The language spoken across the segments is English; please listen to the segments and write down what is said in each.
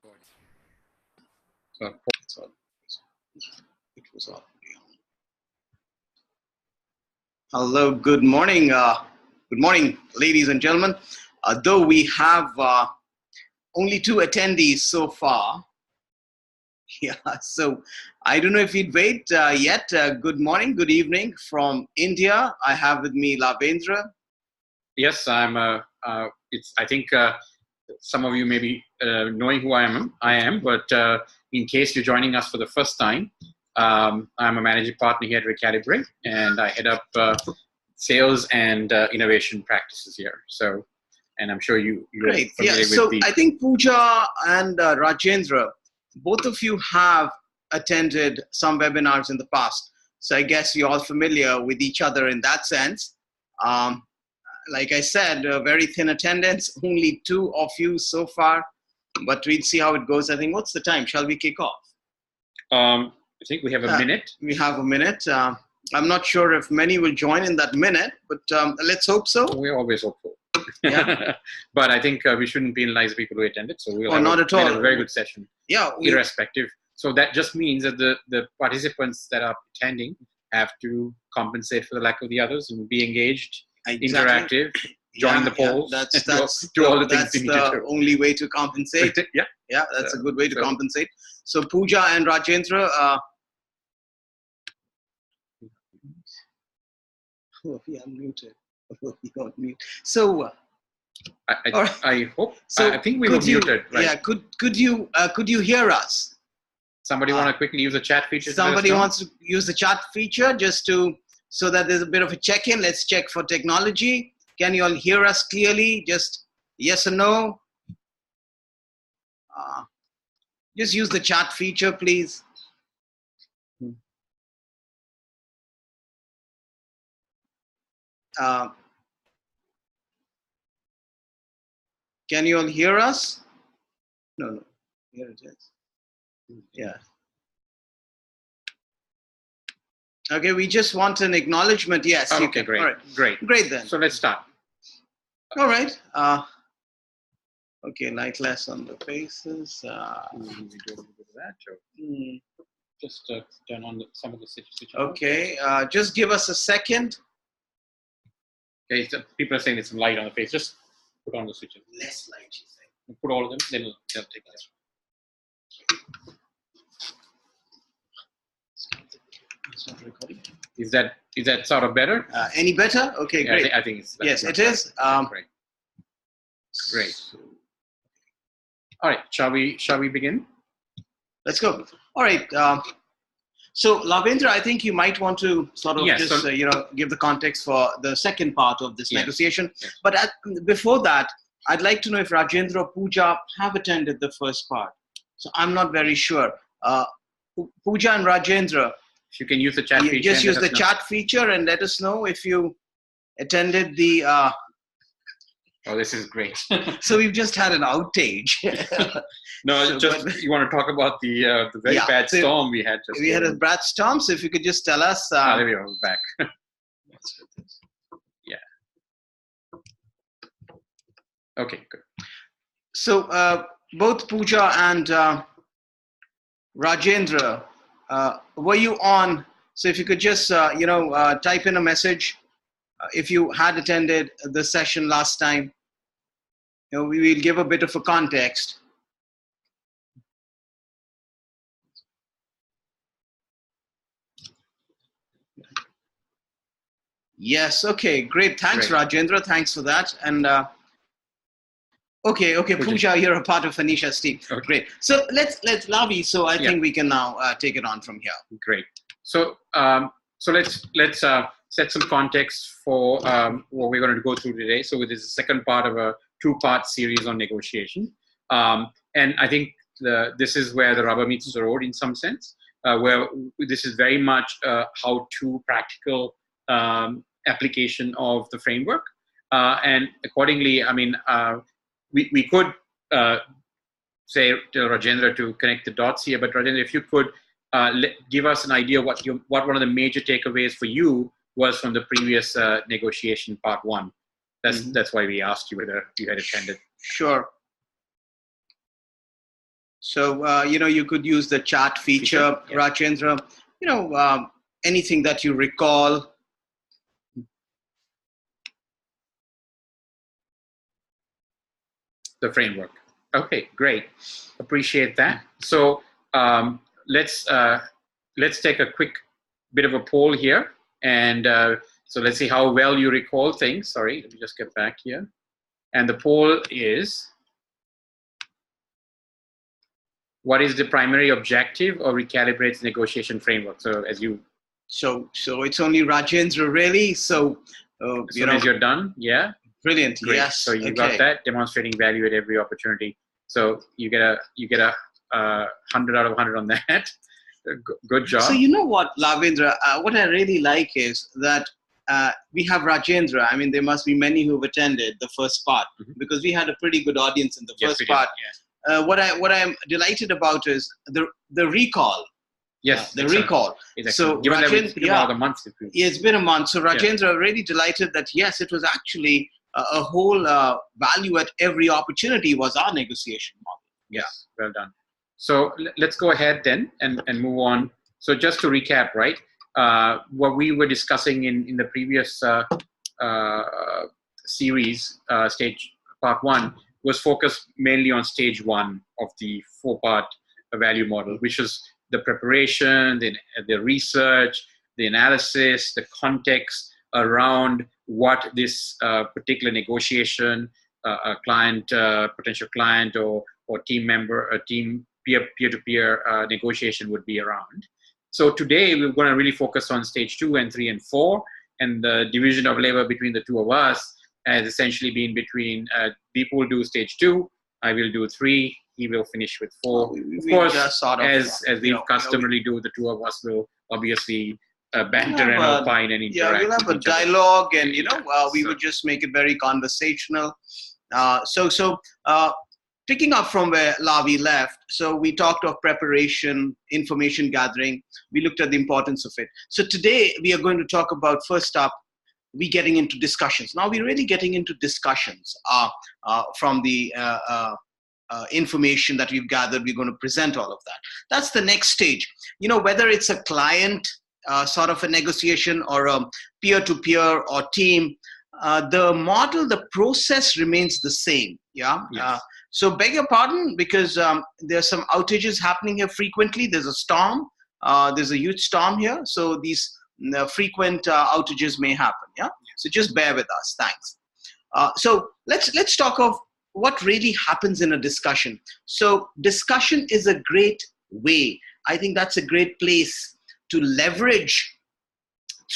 So it was all. Hello, good morning. Good morning, ladies and gentlemen. Though we have only 2 attendees so far. Yeah, so I don't know if we'd wait yet. Good morning, good evening from India. I have with me Lavindra. Yes, I'm. I think some of you may be knowing who I am, but in case you're joining us for the first time, I'm a managing partner here at Recalibrate, and I head up sales and innovation practices here. So, and I'm sure you're Great. familiar Yeah. with So the. I think Pooja and Rajendra, both of you have attended some webinars in the past. So I guess you're all familiar with each other in that sense. Like I said, very thin attendance, only 2 of you so far, but we'll see how it goes. I think, what's the time? Shall we kick off? I think we have a minute. We have a minute. I'm not sure if many will join in that minute, but let's hope so. We're always hopeful. Yeah. But I think we shouldn't penalize people who attended, so we'll not at all. have a very good session. Yeah. Irrespective. So that just means that the participants that are attending have to compensate for the lack of the others and be engaged, interactive, join the polls. Do all the things you need to do. Only way to compensate. Yeah. Yeah, that's a good way to compensate. So Pooja and Rajendra, we are muted. We got muted. So I hope. So I think we were muted. Right? Yeah. Could you hear us? Somebody want to quickly use the chat feature? Somebody wants to use the chat feature so that there's a bit of a check-in. Let's check for technology. Can you all hear us clearly? Just yes or no? Just use the chat feature, please. Can you all hear us? No. Here it is. Yeah. Okay, we just want an acknowledgement. Yes. Okay, great. All right. Great then. So let's start. All right. Okay, light less on the faces. Just turn on some of the switches. Okay, just give us a second. Okay, so people are saying there's some light on the face. Just put on the switches. Less light, you say. Put all of them, then they'll take less. It's not recording. Is that sort of better? Any better? Okay, yeah, great. I think it's better. Yes, it is. Great. All right, shall we begin? Let's go. All right. So Lavindra, I think you might want to sort of give the context for the second part of this negotiation. Yes. But before that, I'd like to know if Rajendra or Pooja have attended the first part. So I'm not very sure. Pooja and Rajendra, if you can use the chat feature. Just use the chat feature and let us know if you attended the. Oh, this is great. So we've just had an outage. No, you want to talk about the very bad storm we had. We had a bad storm, so if you could just tell us. There we are, we're back. Yeah. Okay, good. So both Pooja and Rajendra, were you on? So if you could just type in a message. If you had attended the session last time, we will give a bit of a context. Yes. Okay. Great. Thanks, Rajendra. Thanks for that. And okay, Pooja, you're a part of Anisha's team. Okay. Great. So let's Lavi. So I think we can now take it on from here. Great. So let's set some context for what we're going to go through today. So this is the second part of a 2-part series on negotiation. And I think this is where the rubber meets the road in some sense, where this is very much how-to practical application of the framework. And accordingly, I mean, we could say to Rajendra to connect the dots here, but Rajendra, if you could give us an idea what one of the major takeaways for you was from the previous negotiation part 1. That's why we asked you whether you had attended. Sure. So, you could use the chat feature, Yeah. Rajendra. Anything that you recall. The framework. Okay, great. Appreciate that. So let's take a quick bit of a poll here. And so let's see how well you recall things. Sorry, let me just get back here. And the poll is, what is the primary objective of Recalibrate's negotiation framework? So as you... So it's only Rajendra, really? So, as soon as you're done, yeah? Brilliant. Great. Yes. So you got that, demonstrating value at every opportunity. So you get a 100 out of 100 on that. Good job. So you know what, Lavindra, what I really like is that we have Rajendra. I mean, there must be many who've attended the first part, because we had a pretty good audience in the first part. Yes. What I'm delighted about is the recall. Yes, the recall. So given that it's been about a month. Yeah, it's been a month. So Rajendra, really delighted that yes, it was actually a whole value at every opportunity was our negotiation model. Yeah, well done. So let's go ahead then and move on. So just to recap, right? What we were discussing in the previous series, stage part 1, was focused mainly on stage 1 of the 4-part value model, which is the preparation, the research, the analysis, the context around what this particular negotiation, a client, potential client, or team member, a team peer-to-peer negotiation would be around. So today we're going to really focus on stage 2 and 3 and 4, and the division of labor between the two of us has essentially been between Deep will do stage 2, I will do 3, he will finish with 4. Of course, as we customarily do, the two of us will obviously banter and opine and interact. Yeah, we'll have a dialogue, and we would just make it very conversational. Picking up from where Lavi left, so we talked of preparation, information gathering. We looked at the importance of it. So today we are going to talk about, first up, we getting into discussions. Now we're really getting into discussions from the information that we've gathered. We're going to present all of that. That's the next stage. Whether it's a client sort of a negotiation or a peer-to-peer or team, the model, the process remains the same. Yeah. Yes. So beg your pardon, because there's some outages happening here frequently. There's a storm. There's a huge storm here. So these frequent outages may happen. Yeah. So just bear with us. Thanks. So let's talk of what really happens in a discussion. So discussion is a great way. I think that's a great place to leverage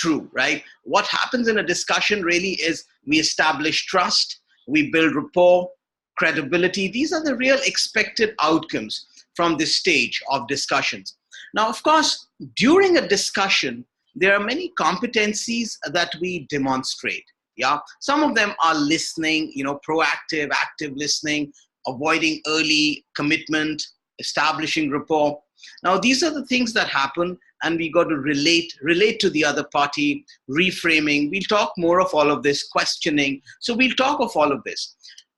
through, right? What happens in a discussion really is we establish trust, we build rapport, credibility. These are the real expected outcomes from this stage of discussions. Now, of course, during a discussion, there are many competencies that we demonstrate. Yeah, some of them are listening, proactive, active listening, avoiding early commitment, establishing rapport. Now, these are the things that happen, and we got to relate to the other party, reframing. We'll talk more of all of this, questioning. So we'll talk of all of this.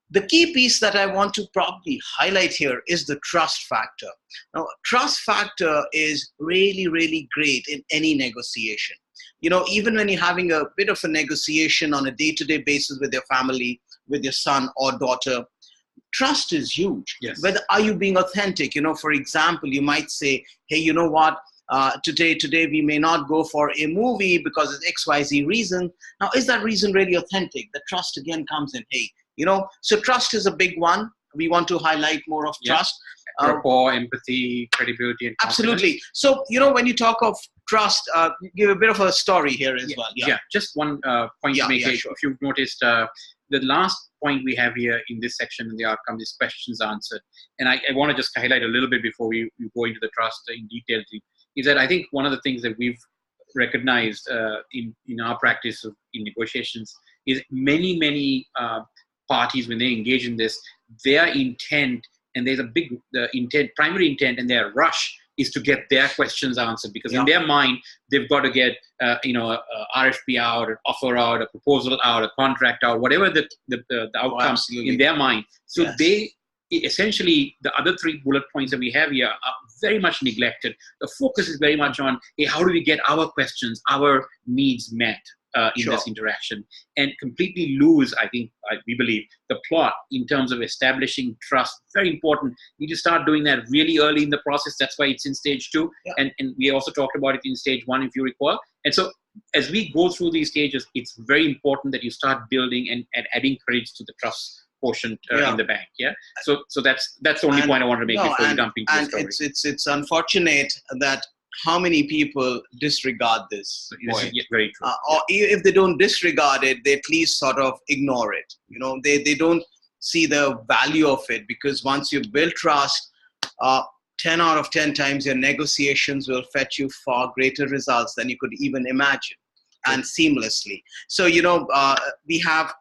The key piece that I want to probably highlight here is the trust factor. Now, trust factor is really, really great in any negotiation. Even when you're having a bit of a negotiation on a day-to-day basis with your family, with your son or daughter, trust is huge. Yes. Whether are you being authentic? For example, you might say, hey, you know what? Today we may not go for a movie because of XYZ reason. Now, is that reason really authentic? The trust again comes in, hey, so trust is a big one. We want to highlight more of trust. Rapport, empathy, credibility, and confidence. Absolutely. So, when you talk of trust, give a bit of a story here as well. Yeah, just one point to make. Sure. If you've noticed, the last point we have here in this section in the outcome is questions answered. And I want to just highlight a little bit before we go into the trust in detail, is that I think one of the things that we've recognized in our practice in negotiations is many parties, when they engage in this, their intent, and there's a big primary intent, and their rush is to get their questions answered, because in their mind they've got to get a RFP out, an offer out, a proposal out, a contract out, whatever the outcome in their mind. So they essentially the other 3 bullet points that we have here are very much neglected. The focus is very much on, hey, how do we get our questions, our needs met in this interaction, and completely lose, we believe, the plot in terms of establishing trust. Very important. You need to start doing that really early in the process. That's why it's in stage 2. Yeah. And we also talked about it in stage 1, if you recall. And so as we go through these stages, it's very important that you start building and adding credits to the trust quotient in the bank. Yeah. So that's the only point I wanted to make before we jump into the story. It's unfortunate that how many people disregard this point. Very true. Or if they don't disregard it, they at least sort of ignore it. They don't see the value of it, because once you build trust, 10 out of 10 times your negotiations will fetch you far greater results than you could even imagine, and seamlessly. So, we have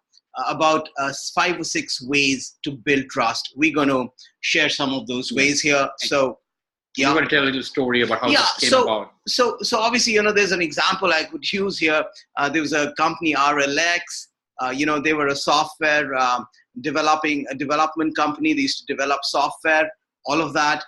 about 5 or 6 ways to build trust. We're going to share some of those ways here. So, yeah. You want to tell a little story about how this came about. So obviously, there's an example I could use here. There was a company, RLX. They were a software development company. They used to develop software, all of that,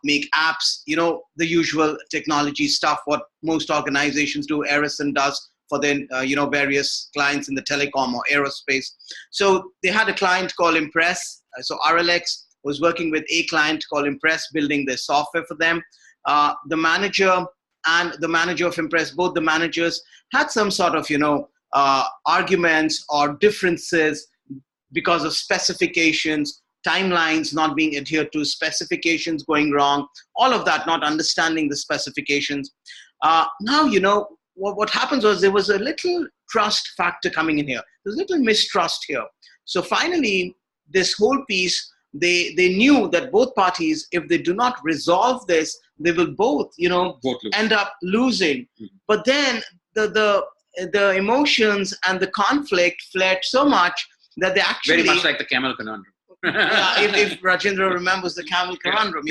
make apps, the usual technology stuff, what most organizations do. Ericsson does for their, various clients in the telecom or aerospace. So they had a client called Impress. So RLX was working with a client called Impress, building their software for them. The manager and the manager of Impress, both the managers had some sort of, arguments or differences because of specifications, timelines not being adhered to, specifications going wrong, all of that, not understanding the specifications. Now, what happens was there was a little trust factor coming in here. There's a little mistrust here. So finally, this whole piece, they knew that both parties, if they do not resolve this, they will both end up losing. Mm-hmm. But then the emotions and the conflict flared so much that they actually... Very much like the camel conundrum. if Rajendra remembers the camel conundrum,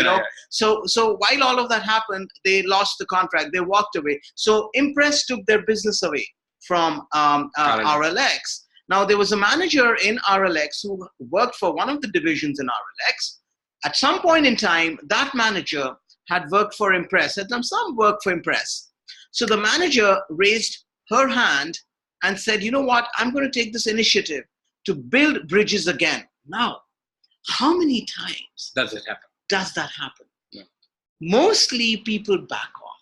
So while all of that happened, they lost the contract. They walked away. So Impress took their business away from RLX. Now, there was a manager in RLX who worked for one of the divisions in RLX. At some point in time, that manager had worked for Impress, had done some work for Impress. So the manager raised her hand and said, you know what, I'm going to take this initiative to build bridges again. Now, how many times does that happen? Yeah. Mostly people back off.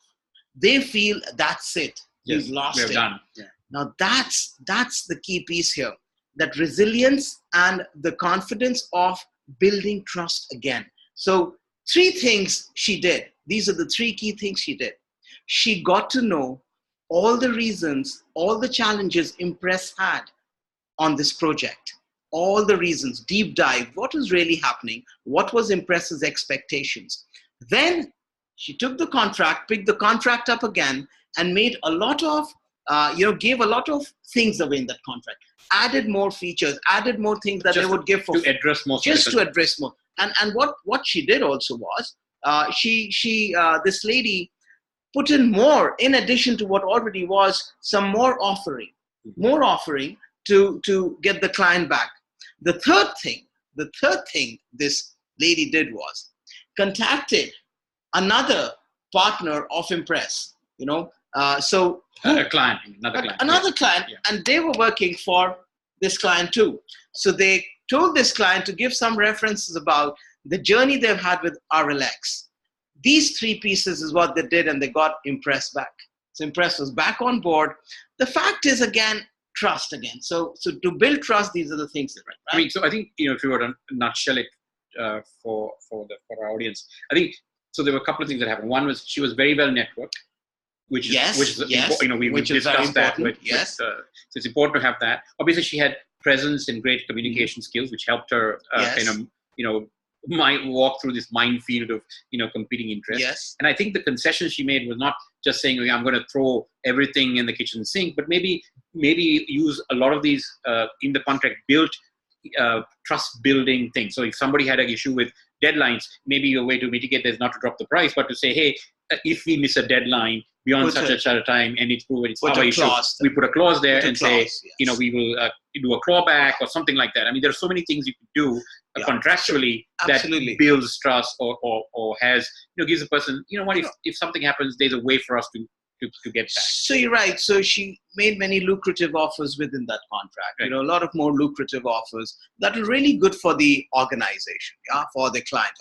They feel that's it. Yes, we've lost it. Done. Yeah. Now that's the key piece here. That resilience and the confidence of building trust again. So 3 things she did. These are the 3 key things she did. She got to know all the reasons, all the challenges Impress had on this project. All the reasons, deep dive, what was really happening, what was Impress's expectations. Then she took the contract, picked the contract up again, and made a lot of, gave a lot of things away in that contract. Added more features, added more things that they would give for to address more. Just to address more. And what she did also was, this lady put in more, in addition to what already was, some more offering to get the client back. The third thing this lady did was contacted another partner of Impress, another client, yeah. And they were working for this client too. So they told this client to give some references about the journey they've had with RLX. These 3 pieces is what they did, and they got Impress back. So Impress was back on board. The fact is, again, trust again. So to build trust, these are the things that, right? I mean, so I think, if you were to nutshell it for our audience, I think, so there were a couple of things that happened. One was she was very well networked, which is we discussed that. So it's important to have that. Obviously, she had presence and great communication skills, which helped her walk through this minefield of competing interests. Yes. And I think the concession she made was not just saying, I'm going to throw everything in the kitchen sink, but maybe use a lot of these in the contract built trust building things. So if somebody had an issue with deadlines, maybe a way to mitigate that is not to drop the price, but to say, hey, if we miss a deadline, beyond such a time, and it's proven it's our issue. Clause we put a clause there and say, yes. we will do a clawback or something like that. I mean, there are so many things you can do contractually that builds trust or has, gives a person, what, if something happens, there's a way for us to get back. So you're right. So she made many lucrative offers within that contract. Right. A lot of more lucrative offers that are really good for the organization, for the client.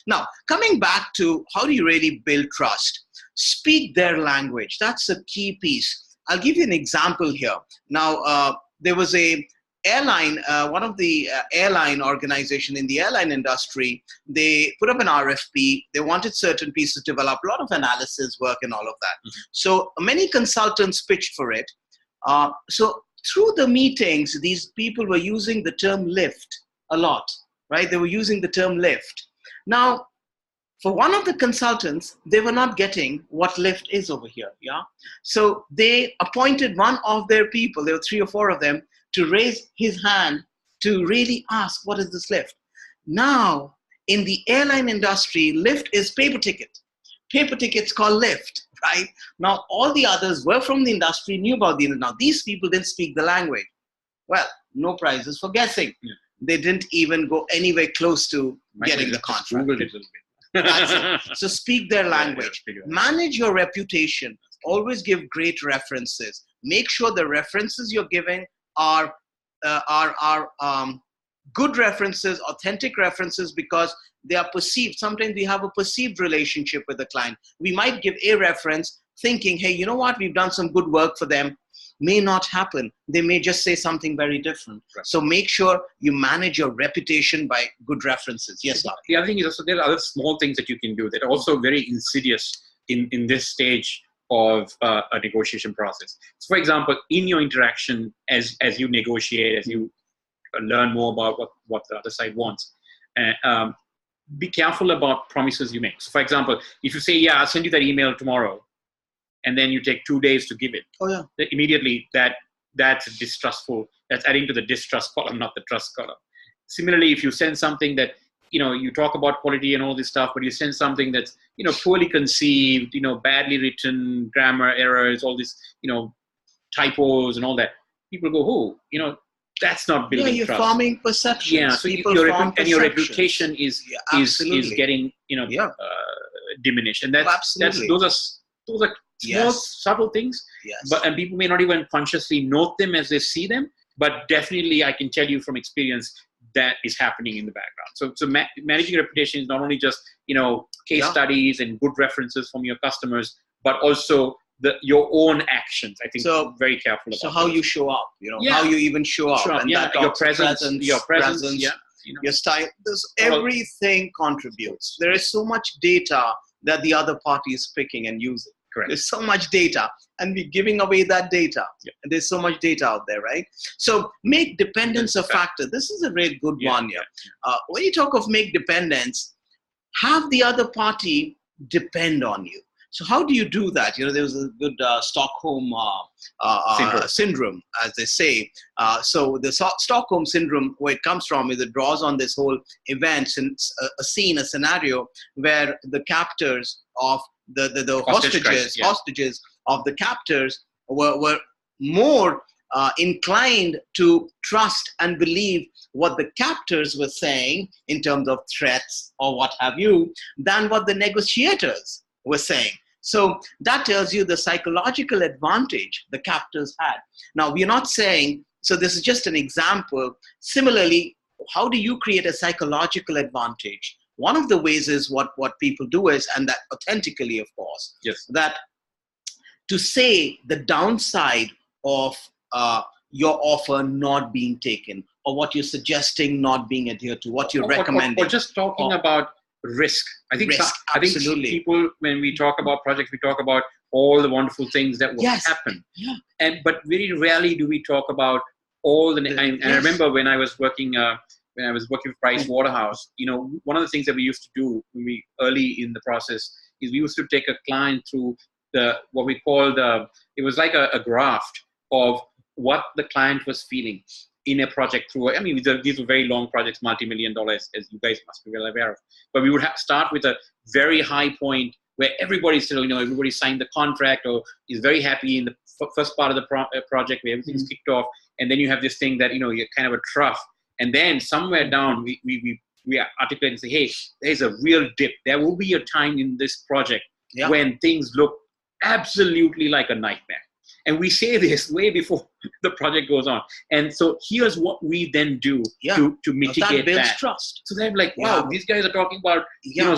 Now, coming back to how do you really build trust? Speak their language. That's a key piece. I'll give you an example here. Now, there was a airline, one of the airline organization in the airline industry, they put up an RFP. They wanted certain pieces developed, a lot of analysis work and all of that. Mm-hmm. So many consultants pitched for it. So through the meetings, these people were using the term lift a lot, right? They were using the term lift. Now, for one of the consultants, they were not getting what lift is over here. So they appointed one of their people, there were 3 or 4 of them, to raise his hand to really ask, what is this lift? Now, in the airline industry, lift is paper ticket. Paper tickets called lift, right? Now, all the others were from the industry, knew about the industry. Now, these people didn't speak the language. Well, no prizes for guessing. Yeah. They didn't even go anywhere close to getting the contract. That's it. So speak their language. Manage your reputation. Always give great references. Make sure the references you're giving are good references, authentic references, because they are perceived. Sometimes we have a perceived relationship with the client. We might give a reference thinking, hey, you know what? We've done some good work for them. May not happen. They may just say something very different. Right. So make sure you manage your reputation by good references. Yes, Lavi. The other thing is also there are other small things that you can do that are also very insidious in this stage of a negotiation process. So for example, in your interaction, as you negotiate, as you learn more about what the other side wants, be careful about promises you make. So for example, if you say, yeah, I'll send you that email tomorrow, and then you take 2 days to give it. Oh yeah. Immediately that's distrustful. That's adding to the distrust column, not the trust column. Similarly, if you send something that, you talk about quality and all this stuff, but you send something that's, poorly conceived, badly written, grammar errors, all this, typos and all that, people go, that's not building you're trust. Farming perceptions. Yeah, so your reputation is getting, diminished. And those are small, subtle things, and people may not even consciously note them as they see them, but definitely I can tell you from experience that is happening in the background. So managing reputation is not only just, case studies and good references from your customers, but also your own actions. I think very careful about. So how you show up, how you even show up, and your presence, your style. Everything contributes. There is so much data that the other party is picking and using. Correct. There's so much data, and we're giving away that data. Yeah. And there's so much data out there, right? So make dependence a factor. This is a very good one here. When you talk of make dependence, have the other party depend on you. So how do you do that? There was a good Stockholm syndrome, as they say. So the Stockholm syndrome, where it comes from, is it draws on this whole event, a scene, a scenario where the captors of the hostages of the captors were more inclined to trust and believe what the captors were saying in terms of threats or what have you, than what the negotiators were saying. So that tells you the psychological advantage the captors had. Now, we're not saying, so this is just an example. Similarly, how do you create a psychological advantage? One of the ways is what people do is, and that authentically, of course, that to say the downside of your offer not being taken, or what you're suggesting not being adhered to, what you're recommending. Or just talking about risk. I think people, when we talk about projects, we talk about all the wonderful things that will happen. Yeah. But very rarely do we talk about all the. And I remember when I was working with Price Waterhouse, one of the things that we used to do when early in the process is we used to take a client through what we called it was like a graft of what the client was feeling in a project through. I mean, these were very long projects, multi-million dollars, as you guys must be well aware of. But we would start with a very high point where everybody's still, everybody signed the contract or is very happy in the first part of the project where everything's kicked off. And then you have this thing that, you're kind of a trough. And then somewhere down, we articulate and say, hey, there's a real dip. There will be a time in this project when things look absolutely like a nightmare. And we say this way before the project goes on. And so here's what we then do to mitigate that. Builds trust. So they're like, wow, these guys are talking about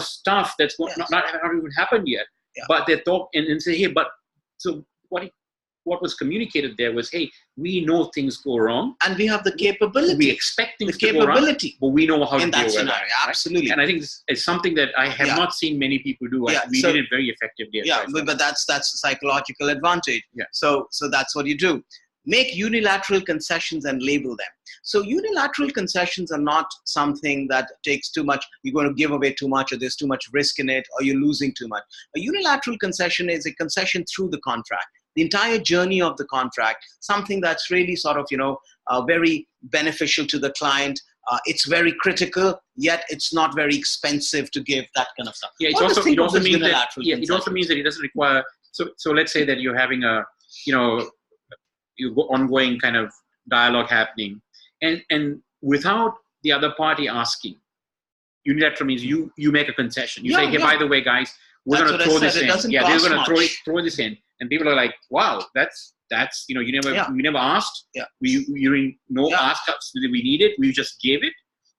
stuff that's not even happened yet. Yeah. But they talk and say, hey, but so what was communicated there was, hey, we know things go wrong. And we have the capability. We expect things to go wrong, but we know how to deal with that. Absolutely. Right? And I think this is something that I have not seen many people do. We did it very effectively. But that's the psychological advantage. Yeah. So that's what you do. Make unilateral concessions and label them. So unilateral concessions are not something that takes too much. You're going to give away too much, or there's too much risk in it, or you're losing too much. A unilateral concession is a concession through the contract. The entire journey of the contract, something that's really sort of, very beneficial to the client. It's very critical, yet it's not very expensive to give that kind of stuff. Yeah, it also means that it doesn't require. So let's say that you're having a, ongoing kind of dialogue happening, and without the other party asking, unilateral means you make a concession. You say, hey, by the way, guys, we're going to throw this in. They're going to throw this in. And people are like, wow, that's you never asked. Yeah. You asked us that we need it. We just gave it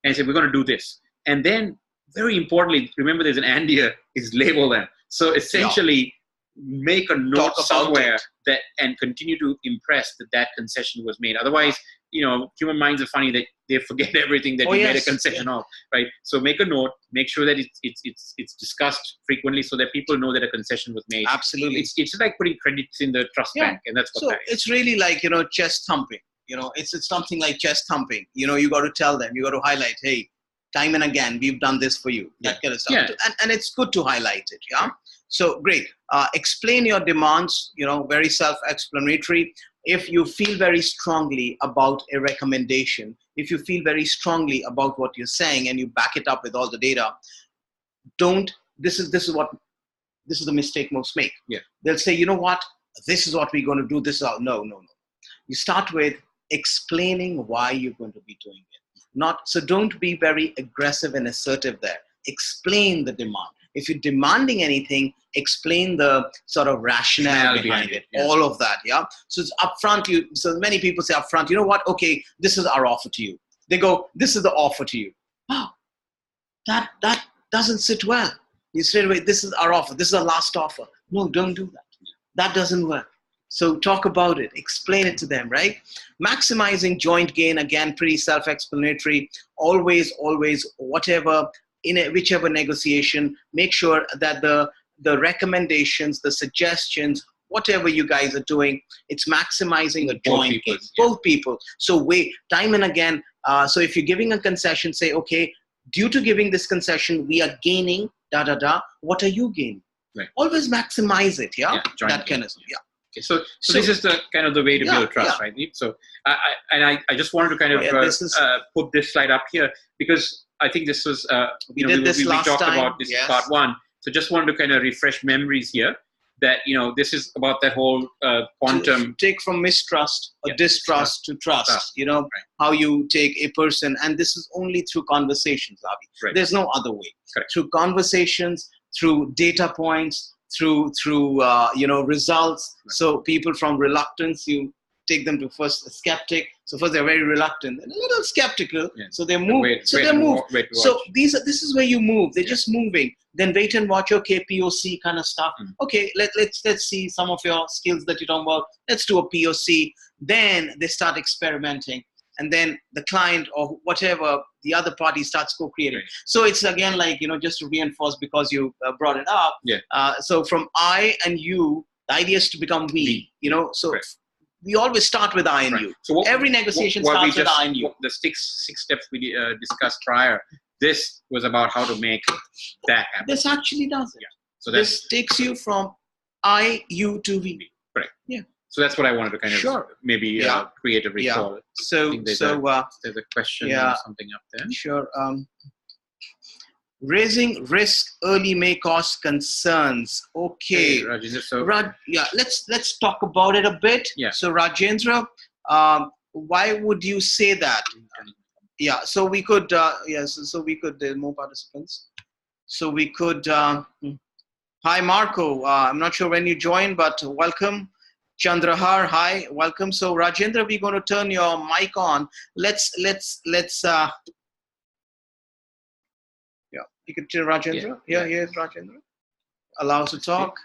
and said, we're going to do this. And then very importantly, remember there's an and here, is label them. So essentially make a note somewhere that and continue to impress that concession was made. Otherwise, human minds are funny that they forget everything that you made a concession of, right? So make a note, make sure that it's discussed frequently so that people know that a concession was made. Absolutely. It's like putting credits in the trust bank, and that's what that is. It's really like, chest thumping. It's something like chest thumping. You got to tell them, you got to highlight, hey, time and again, we've done this for you. That kind of stuff. Yeah. And it's good to highlight it, So great. Explain your demands, very self-explanatory. If you feel very strongly about a recommendation, if you feel very strongly about what you're saying and you back it up with all the data, this is the mistake most make. Yeah. They'll say, you know what, this is what we're going to do. No. You start with explaining why you're going to be doing it. So don't be very aggressive and assertive there. Explain the demand. If you're demanding anything, explain the sort of rationale behind it. Yeah. All of that, So it's upfront. So many people say upfront, you know what? Okay, this is our offer to you. They go, this is the offer to you. Oh, that doesn't sit well. You straight away, this is our offer. This is our last offer. No, don't do that. That doesn't work. So talk about it. Explain it to them, right? Maximizing joint gain, again, pretty self-explanatory. Always, whichever negotiation, make sure that the recommendations, the suggestions, whatever you guys are doing, it's maximizing the joint gain. Both people. So time and again, so if you're giving a concession, say, okay, due to giving this concession, we are gaining, what are you gaining? Right. Always maximize it, that kind of, Okay, so this is the kind of the way to build trust, right? So I just wanted to kind of put this slide up here because I think this was, we talked about this in part one. So just wanted to kind of refresh memories here that, this is about that whole quantum. Take from mistrust or distrust to trust, how you take a person. And this is only through conversations, Avi. Right. There's no other way. Correct. Through conversations, through data points, through results. Right. So people from reluctance, you take them to first a skeptic. So first they're very reluctant and a little skeptical. Yeah. So they move. So this is where you move. They're just moving. Then wait and watch. Okay, POC kind of stuff. Okay, let's see some of your skills that you're talking about. Let's do a POC. Then they start experimenting. And then the client or whatever, the other party starts co-creating. Right. So it's again like, just to reinforce because you brought it up. Yeah. So from I and you, the idea is to become we, so right. We always start with I and you. So every negotiation starts with I and you. The six steps we discussed prior, this was about how to make that happen. This actually does it. Yeah. So this takes you from I, you to we. Right. Yeah. So that's what I wanted to kind of maybe create a recall. Yeah. So there's a question or something up there. Sure. Raising risk early may cause concerns. Okay. Hey, Rajendra, so Yeah, let's talk about it a bit. Yeah. So Rajendra, why would you say that? Yeah, so we could, so we could, more participants. So we could, hi Marco, I'm not sure when you joined, but welcome. Chandrahar, hi, welcome. So Rajendra, we're going to turn your mic on. Let's yeah, you can tell Rajendra. Yeah, here's Rajendra. Allow us to talk.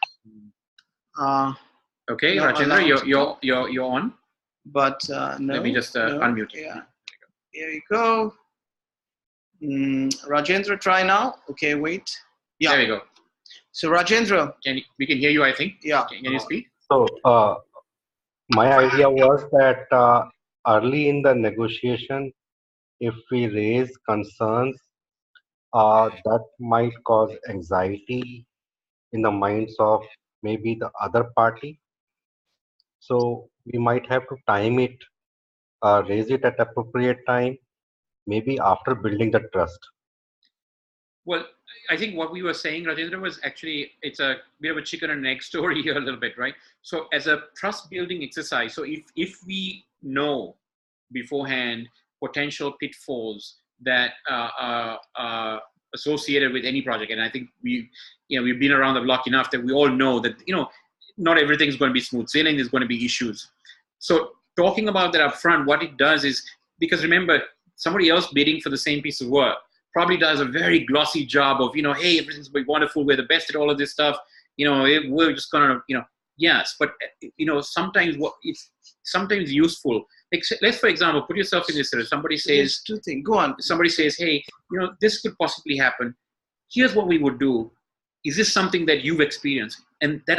Okay, no, Rajendra, you're on. But no. Let me just unmute. Yeah. Here you go. Rajendra, try now. Okay, wait. Yeah. There we go. So Rajendra. We can hear you, I think. Yeah. Can you speak? So my idea was that early in the negotiation, if we raise concerns that might cause anxiety in the minds of maybe the other party, so we might have to time it, raise it at appropriate time, maybe after building the trust. Well, I think what we were saying, Rajendra, was actually, it's a bit of a chicken and egg story here a little bit, right? So as a trust building exercise, so if we know beforehand potential pitfalls that are associated with any project, and I think we've been around the block enough that we all know that, not everything's going to be smooth sailing, there's going to be issues. So talking about that up front, what it does is, because remember, somebody else bidding for the same piece of work probably does a very glossy job of, hey, everything's going to be wonderful, we're the best at all of this stuff, we're just going to, yes, but, sometimes it's sometimes useful. Like, let's, for example, put yourself in this, somebody says, two things. Go on. Somebody says, hey, this could possibly happen. Here's what we would do. Is this something that you've experienced? And that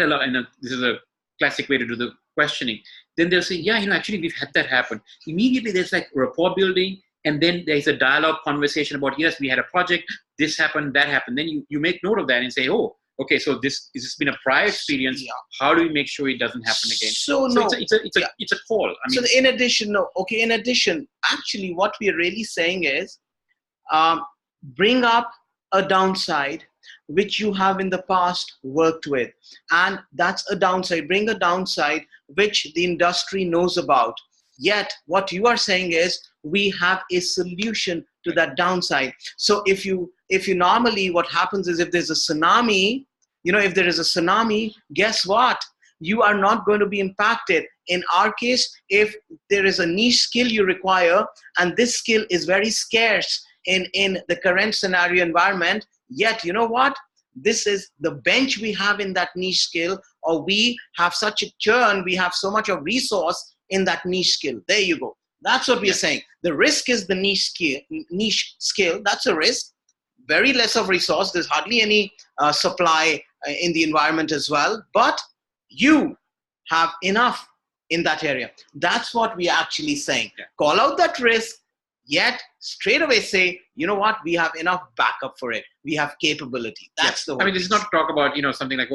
this is a classic way to do the questioning. Then they'll say, yeah, actually we've had that happen. Immediately there's like rapport building, and then there's a dialogue conversation about, yes, we had a project, this happened, that happened. Then you make note of that and say, oh, okay, so this been a prior experience. Yeah. How do we make sure it doesn't happen again? So it's a call. I mean, so in addition, actually what we're really saying is, bring up a downside which you have in the past worked with. And that's a downside. Bring a downside which the industry knows about. Yet what you are saying is, we have a solution to that downside. So if you normally, what happens is, if there's a tsunami, if there is a tsunami, guess what? You are not going to be impacted. In our case, if there is a niche skill you require, and this skill is very scarce in the current scenario environment, yet you know what? This is the bench we have in that niche skill, or we have such a churn, we have so much of resource in that niche skill. There you go. That's what we're saying. The risk is the niche skill. That's a risk. Very less of resource. There's hardly any supply in the environment as well. But you have enough in that area. That's what we're actually saying. Yeah. Call out that risk, yet straight away say, you know what? We have enough backup for it. We have capability. That's the whole this is not to talk about, something like,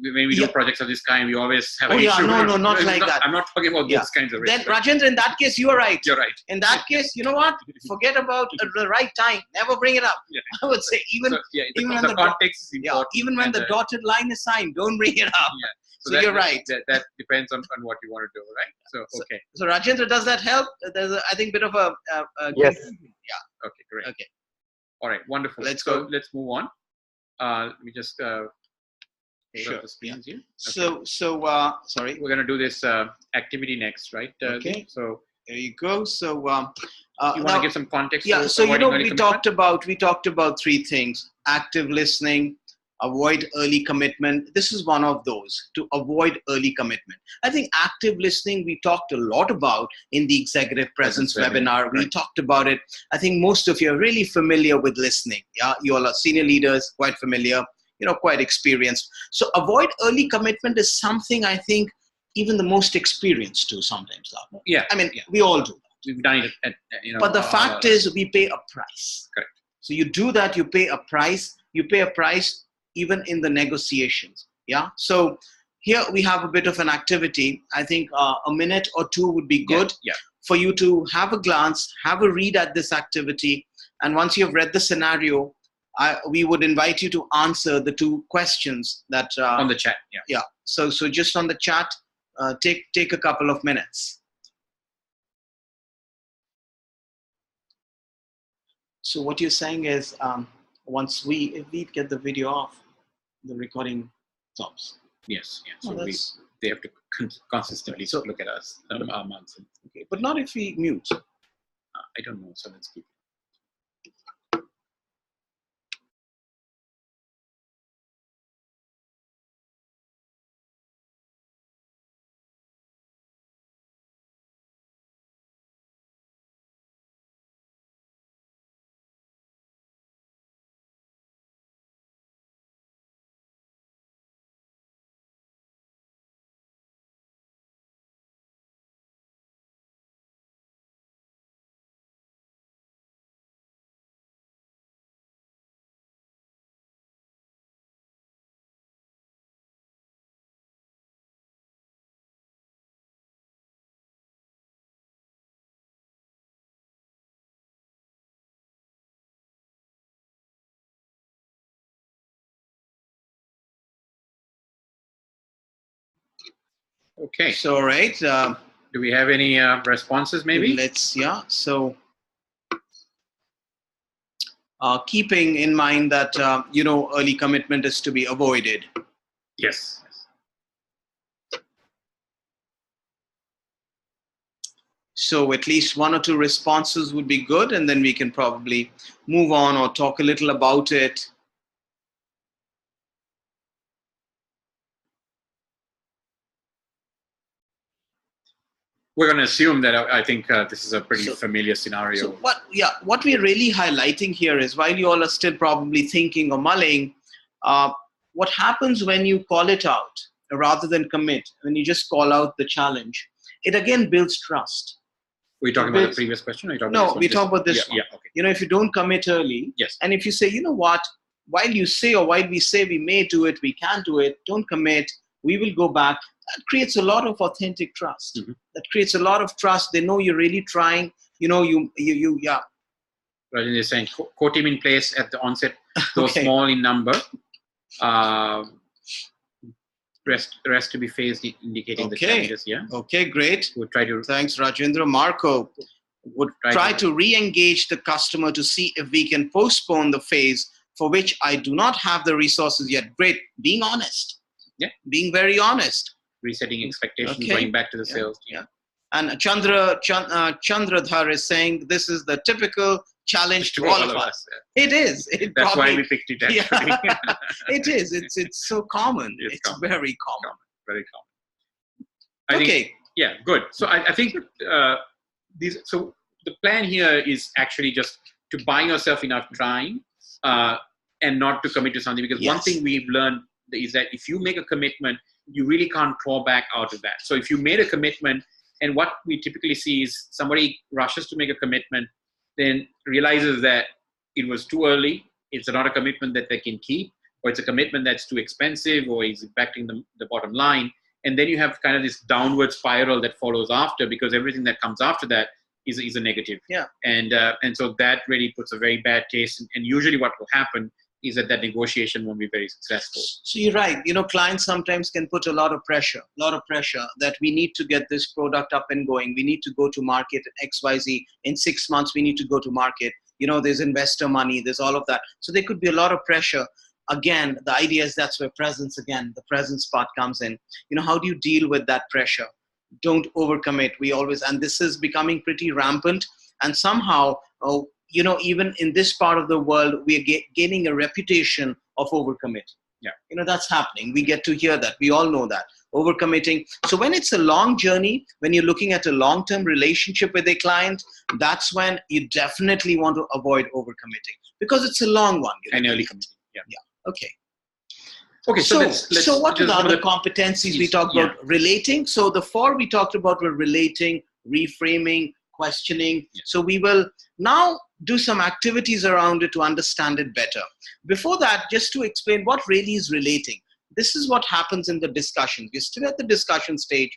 when we do projects of this kind, we always have an issue. No, not like that. I'm not talking about those kinds of risks. Then, Rajendra, in that case, you are right. You're right. In that case, you know what? Forget about the right time. Never bring it up. Yeah. I would say even when the context is important. Even when the dotted line is signed, don't bring it up. Yeah. So you're right. That depends on what you want to do, right? So okay. So Rajendra, does that help? There's I think bit of a yes. Yeah. Okay. Great. Okay. All right. Wonderful. Let's go. Let's move on. Let me just. Sure. Yeah. Okay. So sorry. We're going to do this activity next, right? Okay. So there you go. So you want to give some context? Yeah. So we talked about three things: active listening, avoid early commitment. This is one of those, to avoid early commitment. I think active listening we talked a lot about in the executive presence webinar. Right. We talked about it. I think most of you are really familiar with listening. Yeah, you all are senior leaders, quite familiar. Quite experienced. So avoid early commitment is something I think even the most experienced do sometimes. Yeah. I mean, we all do that. We've done it But the fact is, we pay a price. Correct. So you do that, you pay a price. You pay a price even in the negotiations. Yeah. So here we have a bit of an activity. I think a minute or two would be good for you to have a glance, have a read at this activity. And once you've read the scenario, we would invite you to answer the 2 questions that on the chat. Yeah. Yeah. So just on the chat, take a couple of minutes. So what you're saying is, once if we get the video off, the recording stops. Yes. Yeah. Oh, So they have to consistently look at us, our months. Okay, but not if we mute. I don't know. So let's keep. Okay. So, right. Do we have any responses, maybe? So, keeping in mind that, early commitment is to be avoided. Yes. So at least 1 or 2 responses would be good, and then we can probably move on or talk a little about it. We're going to assume that I think this is a pretty familiar scenario. So what we're really highlighting here is, while you all are still probably thinking or mulling, what happens when you call it out rather than commit, when you just call out the challenge, it again builds trust. Were you talking about the previous question? Or you we talk about this one. Yeah, okay. If you don't commit early, yes, and if you say, you know what, while we say we may do it, we can't do it, don't commit, we will go back. That creates a lot of authentic trust. Mm-hmm. That creates a lot of trust. They know you're really trying. Yeah. Rajendra is saying, core team in place at the onset, though Okay. small in number. Rest to be phased, indicating the challenges. Yeah. Okay, great. We'll try to. Thanks, Rajendra. Marco would try to re-engage the customer to see if we can postpone the phase for which I do not have the resources yet. Great. Being honest. Yeah. Being very honest. Resetting expectations, going back to the sales team. Yeah. And Chandradhar is saying this is the typical challenge to all of us. Yeah. It is. That's why we picked it. Actually. Yeah. It is. It's so common. It's common. Very common. Very common. I think, yeah, good. So I think So the plan here is actually just to buy yourself enough time and not to commit to something, because one thing we've learned is that if you make a commitment, you really can't claw back out of that. So if you made a commitment, and what we typically see is somebody rushes to make a commitment, then realizes that it was too early, it's not a commitment that they can keep, or it's a commitment that's too expensive, or is impacting the bottom line. And then you have kind of this downward spiral that follows after, because everything that comes after that is a negative. Yeah. And so that really puts a very bad taste. And usually what will happen is that negotiation won't be very successful. So you're right. Clients sometimes can put a lot of pressure that we need to get this product up and going. We need to go to market at XYZ. In 6 months, we need to go to market. There's investor money, there's all of that. So there could be a lot of pressure. Again, the idea is that's where the presence part comes in. How do you deal with that pressure? Don't overcommit. And this is becoming pretty rampant. And somehow, even in this part of the world, we are gaining a reputation of overcommit. Yeah. That's happening. We get to hear that. We all know that. Overcommitting. So when it's a long journey, when you're looking at a long-term relationship with a client, that's when you definitely want to avoid overcommitting, because it's a long one. And early committing. Yeah. Okay. Okay, so what are the other competencies we talked about? Relating. So the 4 we talked about were relating, reframing, questioning. Yeah. So we will now do some activities around it to understand it better. Before that, just to explain what really is relating. This is what happens in the discussion. We're still at the discussion stage.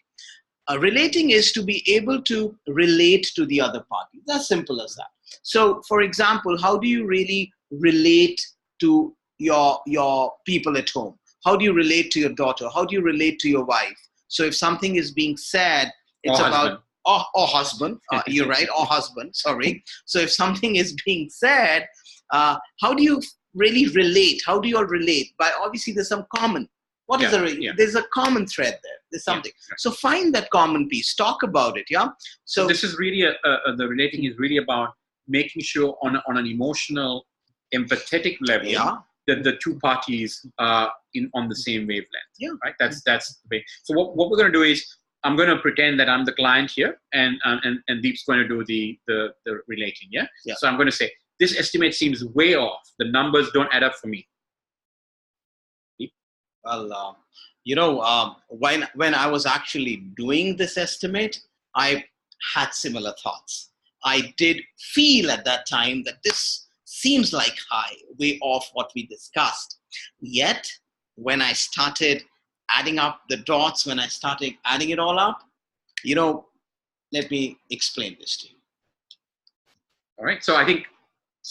Relating is to be able to relate to the other party. That's simple as that. So, for example, how do you really relate to your people at home? How do you relate to your daughter? How do you relate to your wife? So if something is being said, it's Or about or husband. You're right, or husband. Sorry. So if something is being said, how do you really relate? How do you all relate? By obviously there's some common. What is there's a common thread there. There's something. Yeah, right. So find that common piece. Talk about it. Yeah. So this is really the relating is really about making sure on an emotional, empathetic level that the two parties are on the same wavelength. Yeah. Right. That's the way. So what we're going to do is I'm going to pretend that I'm the client here, and Deep's going to do the relating. Yeah. So I'm going to say this estimate seems way off. The numbers don't add up for me. Well, when I was actually doing this estimate, I had similar thoughts. I did feel at that time that this seems like high, way off what we discussed. Yet, when I started adding up the dots, when I started adding it all up, let me explain this to you. All right. So I think,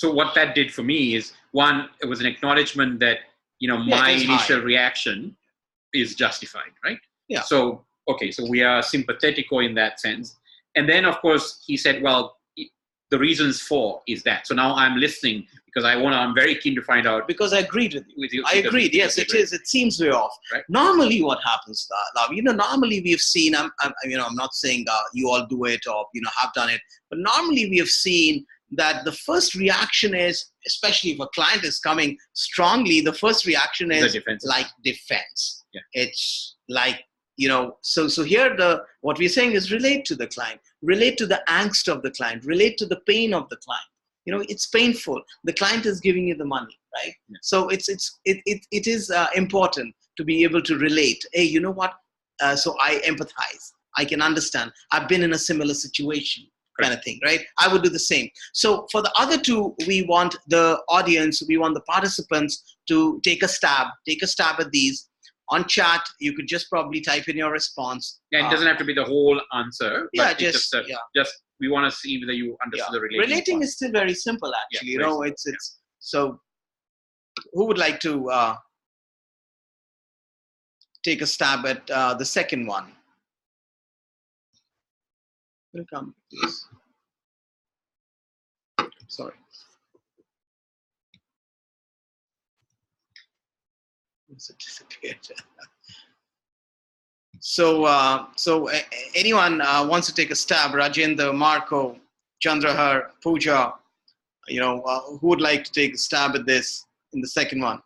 what that did for me is, one, it was an acknowledgement that, my initial reaction is justified, right? Yeah. So, okay, so we are sympathetical in that sense. And then, of course, he said, well, the reasons for is that. So now I'm listening because I'm very keen to find out. Because I agreed with you. I agreed. Yes, it is. It seems way off. Right? Normally what happens, Lav, normally we've seen, I'm not saying you all do it or, have done it, but normally we have seen that the first reaction is, especially if a client is coming strongly, the first reaction is like defense. Yeah. It's like, so here what we're saying is relate to the client, relate to the angst of the client, relate to the pain of the client. It's painful. The client is giving you the money, right? Yeah. So it is important to be able to relate. Hey, you know what? So I empathize. I can understand. I've been in a similar situation. Kind of thing, right? I would do the same. So for the other two, we want the audience, we want the participants to take a stab at these. On chat, you could just probably type in your response. Yeah, it doesn't have to be the whole answer. Yeah, just we want to see whether you understood the relating. Relating part. Is still very simple, actually. Yeah, it's so. Who would like to take a stab at the second one? Welcome, please. Sorry. It's disappeared. So anyone wants to take a stab? Rajendra, Marco, Chandrahar, Pooja, who would like to take a stab at this in the second one?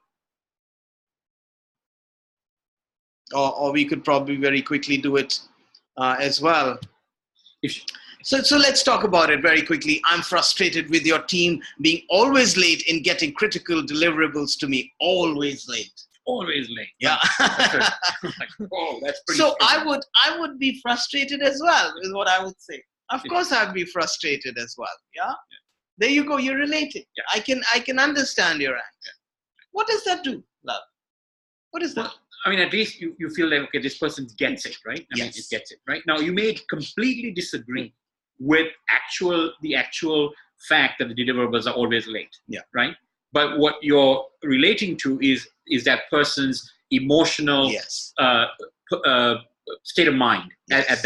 Or we could probably very quickly do it as well. So let's talk about it very quickly. I'm frustrated with your team being always late in getting critical deliverables to me. Always late. Always late. Yeah. Like, oh, that's pretty. So I would be frustrated as well, is what I would say. Of course, I'd be frustrated as well. Yeah. There you go. You're relating. Yeah. I can understand your anger. What does that do, love? What is that? Well, I mean, at least you feel like, okay, this person gets it, right? I mean, it gets it, right? Now, you may completely disagree with the actual fact that the deliverables are always late. Yeah. Right. But what you're relating to is that person's emotional state of mind at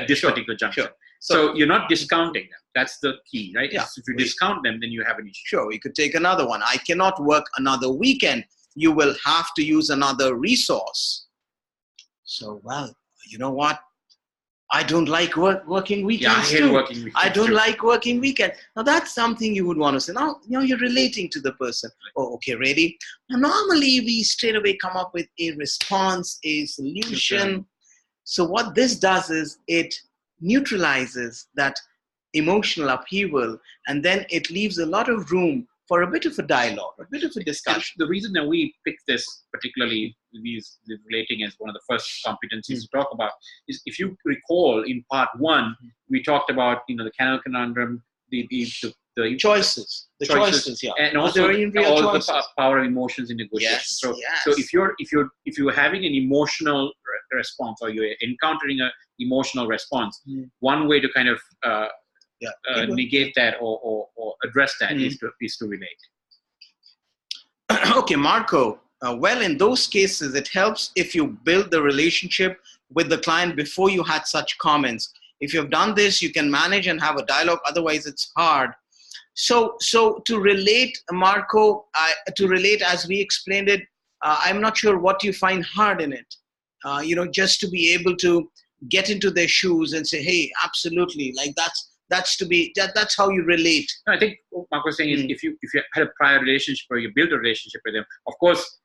this particular juncture. Sure. So you're not discounting them. That's the key, right? Yeah. If you discount them, then you have an issue. Sure. We could take another one. I cannot work another weekend. You will have to use another resource. So, well, you know what? I don't like working weekends. Yeah, I hate working weekends. I don't like working weekend. Now that's something you would want to say. Now, you're relating to the person. Oh, okay, ready? Now, normally we straight away come up with a response, a solution. Okay. So what this does is it neutralizes that emotional upheaval, and then it leaves a lot of room for a bit of a dialogue, a bit of a discussion. The reason that we picked this, particularly these relating as one of the first competencies to talk about, is if you recall in part one, we talked about the Canal conundrum, the choices, yeah, and also all the power of emotions in negotiation. So if you're having an emotional response, or you're encountering an emotional response, one way to kind of negate that or address that is to relate. Okay, Marco. Well, in those cases, it helps if you build the relationship with the client before you had such comments. If you've done this, you can manage and have a dialogue. Otherwise, it's hard. So to relate, Marco, to relate as we explained it, I'm not sure what you find hard in it. Just to be able to get into their shoes and say, hey, absolutely, like that's how you relate. No, I think what Marco was saying is if you had a prior relationship or you build a relationship with them, of course,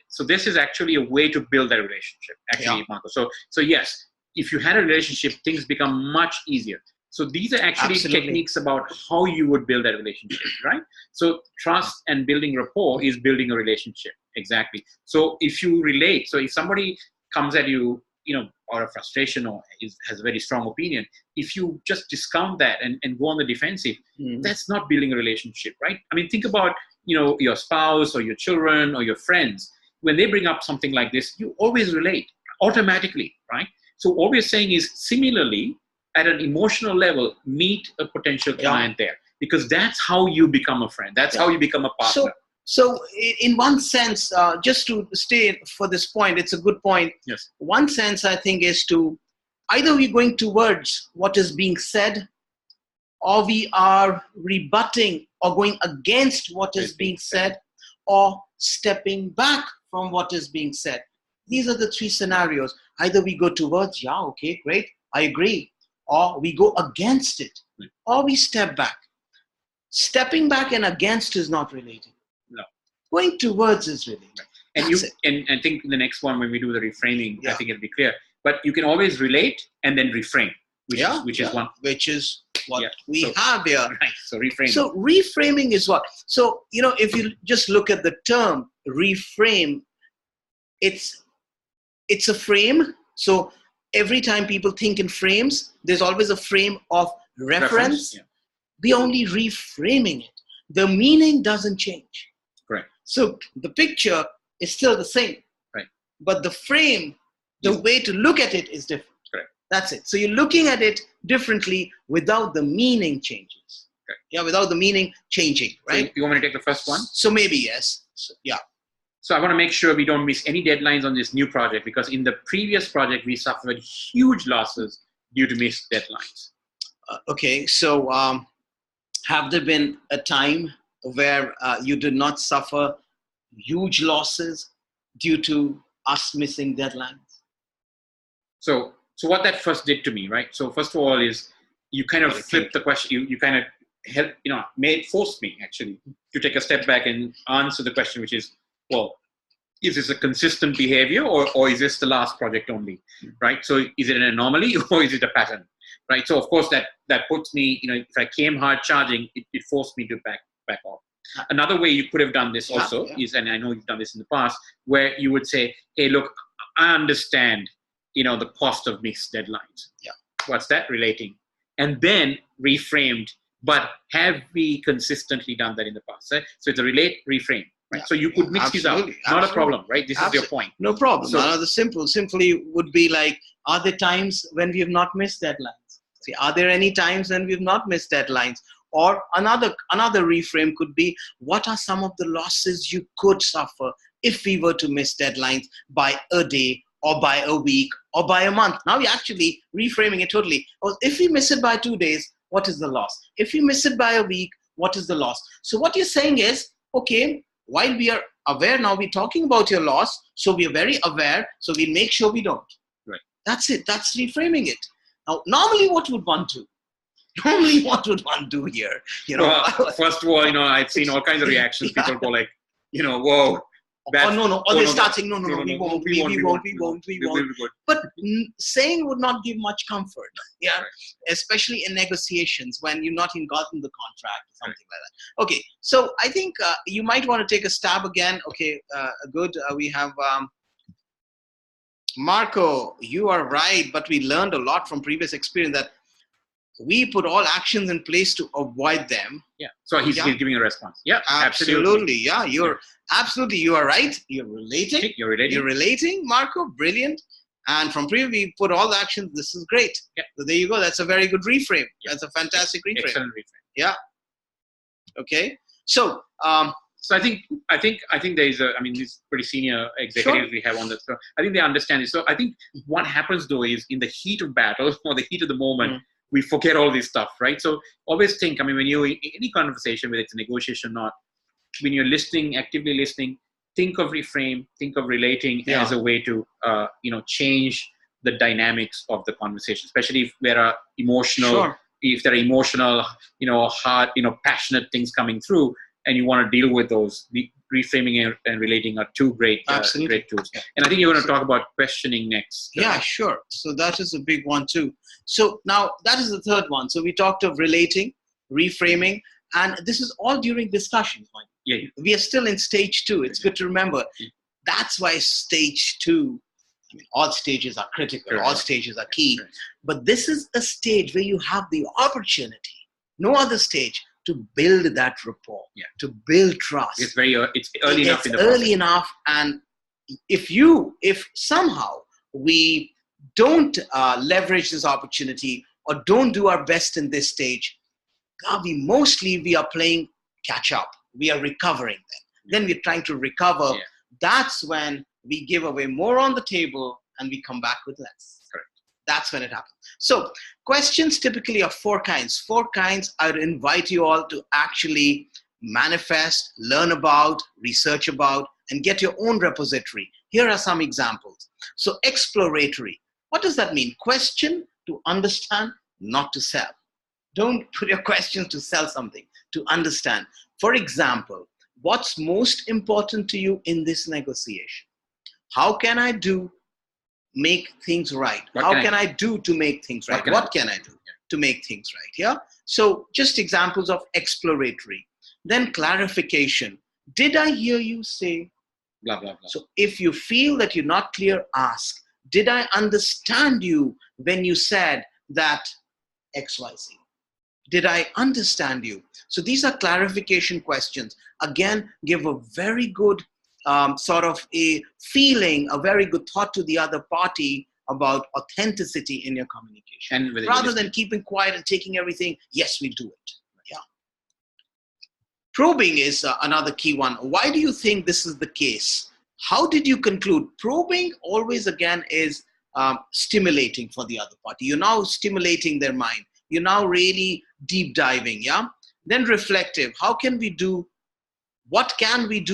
so this is actually a way to build that relationship, actually, Marco. So yes, if you had a relationship, things become much easier. So these are actually techniques about how you would build that relationship, right? So trust and building rapport is building a relationship, exactly. So if you relate, so if somebody comes at you, out of frustration or has a very strong opinion, if you just discount that and go on the defensive, that's not building a relationship, right? I mean, think about, your spouse or your children or your friends. When they bring up something like this, you always relate automatically, right? So what we're saying is similarly, at an emotional level, meet a potential client there, because that's how you become a friend. That's how you become a partner. So in one sense, just to stay for this point, it's a good point. Yes. One sense, I think, is to either we're going towards what is being said, or we are rebutting or going against what is being said, or stepping back from what is being said. These are the three scenarios. Either we go towards, okay, great, I agree, or we go against it, or we step back. Stepping back and against is not relating. No. Going towards is relating. Right. And I think the next one, when we do the reframing, I think it'll be clear. But you can always relate and then reframe, which is one. Which is what we have here. Right. So reframing. So reframing is what? So, if you just look at the term reframe, it's a frame. So every time people think in frames, there's always a frame of reference. We're only reframing it. The meaning doesn't change. Correct. So the picture is still the same. Right. But the frame, the way to look at it is different. Correct. That's it. So you're looking at it differently without the meaning changes. Correct. Yeah, without the meaning changing, right? So you want me to take the first one? So maybe yes. So I want to make sure we don't miss any deadlines on this new project, because in the previous project, we suffered huge losses due to missed deadlines. Okay, so have there been a time where you did not suffer huge losses due to us missing deadlines? So what that first did to me, right? So first of all is you kind of flipped the question. You kind of forced me actually to take a step back and answer the question, which is, well, is this a consistent behavior or is this the last project only, right? So is it an anomaly or is it a pattern, right? So of course that puts me, if I came hard charging, it forced me to back off. Another way you could have done this also is, and I know you've done this in the past, where you would say, hey, look, I understand, the cost of missed deadlines. Yeah. What's that relating? And then reframed, but have we consistently done that in the past? Right? So it's a relate, reframe. Right? So you could mix these up. Not a problem, right? This is your point. No problem. So, another simply would be like, are there times when we have not missed deadlines? See, are there any times when we have not missed deadlines? Or another reframe could be, what are some of the losses you could suffer if we were to miss deadlines by a day or by a week or by a month? Now you're actually reframing it totally. If we miss it by 2 days, what is the loss? If you miss it by a week, what is the loss? So what you're saying is, okay, while we are aware now, we're talking about your loss, so we are very aware, so we'll make sure we don't. Right. That's it. That's reframing it. Now, normally what would one do? Normally what would one do here? Well, first of all, I've seen all kinds of reactions. People go like, whoa. Or they start saying, no, we won't. But saying would not give much comfort. Yeah, right. Especially in negotiations when you're not in gotten the contract or something like that. Okay, so I think you might want to take a stab again. Okay, good. We have Marco. You are right, but we learned a lot from previous experience that we put all actions in place to avoid them. Yeah. So he's giving a response. Yeah, absolutely. Yeah, absolutely. You are right. You're relating. You're relating, Marco. Brilliant. And from previous, we put all the actions. This is great. Yeah. So there you go. That's a very good reframe. Yeah. That's a fantastic reframe. Excellent reframe. Yeah. Okay. So So I think there is I mean, these pretty senior executives we have on this. So I think they understand it. So I think what happens though is in the heat of battle or the heat of the moment, we forget all this stuff, right? So always think, I mean, when you're in any conversation, whether it's a negotiation or not, when you're listening, actively listening, think of reframe, think of relating as a way to, change the dynamics of the conversation, especially if there are emotional, hard, passionate things coming through, and you want to deal with those. Reframing and relating are two great tools. And I think you're going to talk about questioning next. Yeah, sure. So that is a big one too. So now that is the third one. So we talked of relating, reframing, and this is all during discussions. Yeah. We are still in stage 2. It's good to remember. That's why stage 2, I mean, all stages are critical. All stages are key. But this is a stage where you have the opportunity, no other stage, to build that rapport, to build trust. It's early enough in the process. Early enough, and if somehow we don't leverage this opportunity or don't do our best in this stage, we are playing catch up. We are recovering then we're trying to recover. That's when we give away more on the table and we come back with less. Correct. That's when it happens. So questions typically are 4 kinds. 4 kinds I would invite you all to actually manifest, learn about, research about, and get your own repository. Here are some examples. So exploratory. What does that mean? Question to understand, not to sell. Don't put your questions to sell something, to understand. For example, what's most important to you in this negotiation? How can I make things right? How can I do to make things right? What can I do to make things right? Yeah. So just examples of exploratory. Then clarification. Did I hear you say blah, blah, blah? So if you feel that you're not clear, ask, did I understand you when you said that XYZ? Did I understand you? So these are clarification questions. Again, give a very good sort of a feeling, a very good thought to the other party about authenticity in your communication. And rather than keeping quiet and taking everything, yes, we do it. Yeah. Probing is another key one. Why do you think this is the case? How did you conclude? Probing always, again, is stimulating for the other party. You're now stimulating their mind. You're now really deep diving, yeah? Then reflective. What can we do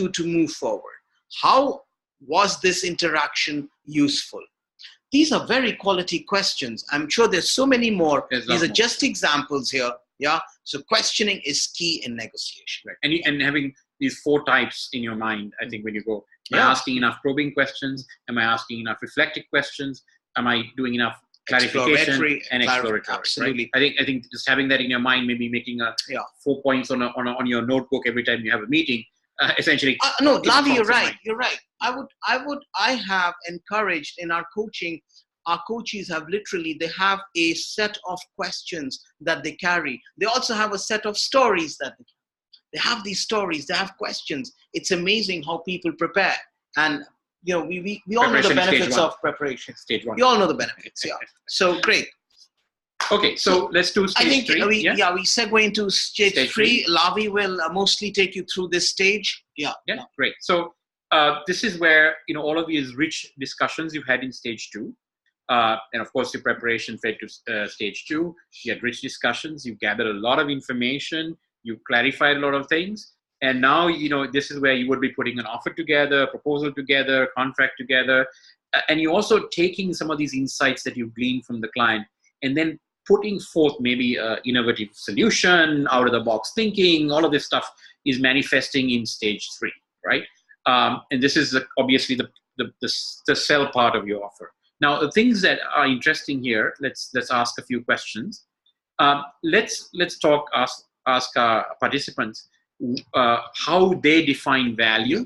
to move forward? How was this interaction useful? These are very quality questions. I'm sure there's so many more. These are just examples here, yeah? So questioning is key in negotiation. Right. And having these 4 types in your mind, I think when you go, am I asking enough probing questions? Am I asking enough reflective questions? Am I doing enough clarification and exploratory? Absolutely. Right? I think just having that in your mind, maybe making 4 points on your notebook every time you have a meeting, essentially. No, Lavi, you're right. You're right. I have encouraged in our coaching. Our coaches have they have a set of questions that they carry. They also have a set of stories that they have these stories. They have questions. It's amazing how people prepare. And we all know the benefits of preparation. Stage 1. We all know the benefits. Yeah. So great. Okay, so let's do stage 3. We segue into stage 3. Lavi will mostly take you through this stage. Yeah. Great. So this is where all of these rich discussions you've had in stage 2, and of course your preparation fed to stage 2. You had rich discussions. You gathered a lot of information. You clarified a lot of things. And now, this is where you would be putting an offer together, a proposal together, a contract together. And you're also taking some of these insights that you've gleaned from the client and then putting forth maybe an innovative solution, out-of-the-box thinking. All of this stuff is manifesting in stage 3, right? And this is obviously the sell part of your offer. Now, the things that are interesting here, let's ask a few questions. Let's ask our participants how they define value,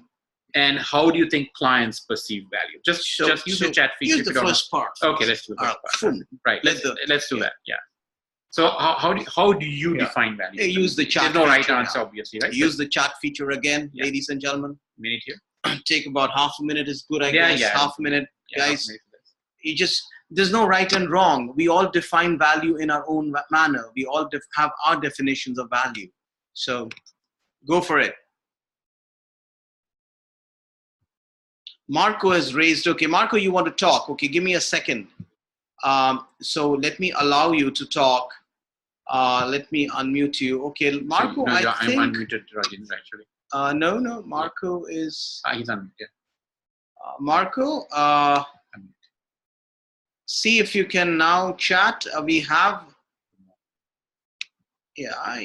and how do you think clients perceive value? Just use the chat feature. Use the first part. Okay, let's do that. Right. Let's do that. Yeah. So how do you define value? Use the chat. There's no right answer, obviously, right? Use the chat feature again, ladies and gentlemen. Minute here. Take about half a minute is good, I guess. Half a minute, guys. There's no right and wrong. We all define value in our own manner. We all have our definitions of value. So go for it. Marco has raised. Okay, Marco, you want to talk? Okay, give me a second. So let me allow you to talk. Let me unmute you. Okay, Marco, no, I I'm think. unmuted, Rajendra, actually. No, Marco is. He's unmuted. Yeah. Marco, see if you can now chat. We have. Yeah,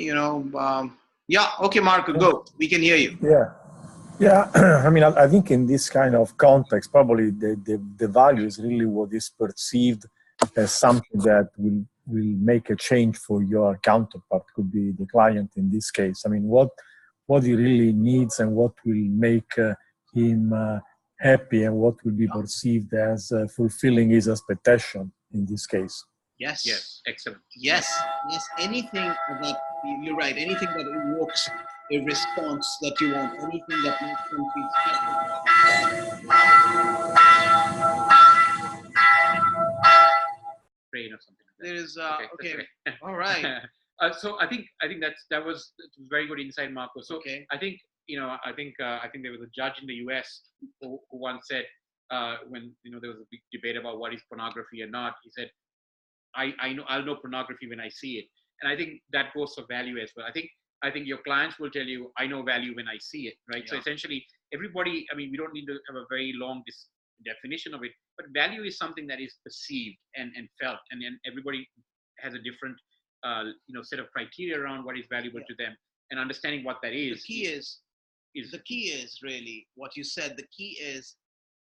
yeah, okay, Marco, go. We can hear you. Yeah. I mean, I think in this kind of context, probably the value is really what is perceived as something that will make a change for your counterpart, could be the client in this case. I mean, what he really needs and what will make him happy and what will be perceived as fulfilling his expectation in this case. Yes, excellent. Yes, anything that, you're right, anything that evokes a response that you want, anything that makes them feel Rain or something like that. there is okay. All right. So I think that was very good insight, Marco. So Okay. I think I think there was a judge in the US who once said when there was a big debate about what is pornography or not, he said, I'll know pornography when I see it. And I think that goes for value as well. I think your clients will tell you, I know value when I see it, right? Yeah. So essentially, everybody, I mean, we don't need to have a very long definition of it, but value is something that is perceived and felt, and then everybody has a different, set of criteria around what is valuable to them, and understanding what that is. The key is really what you said. The key is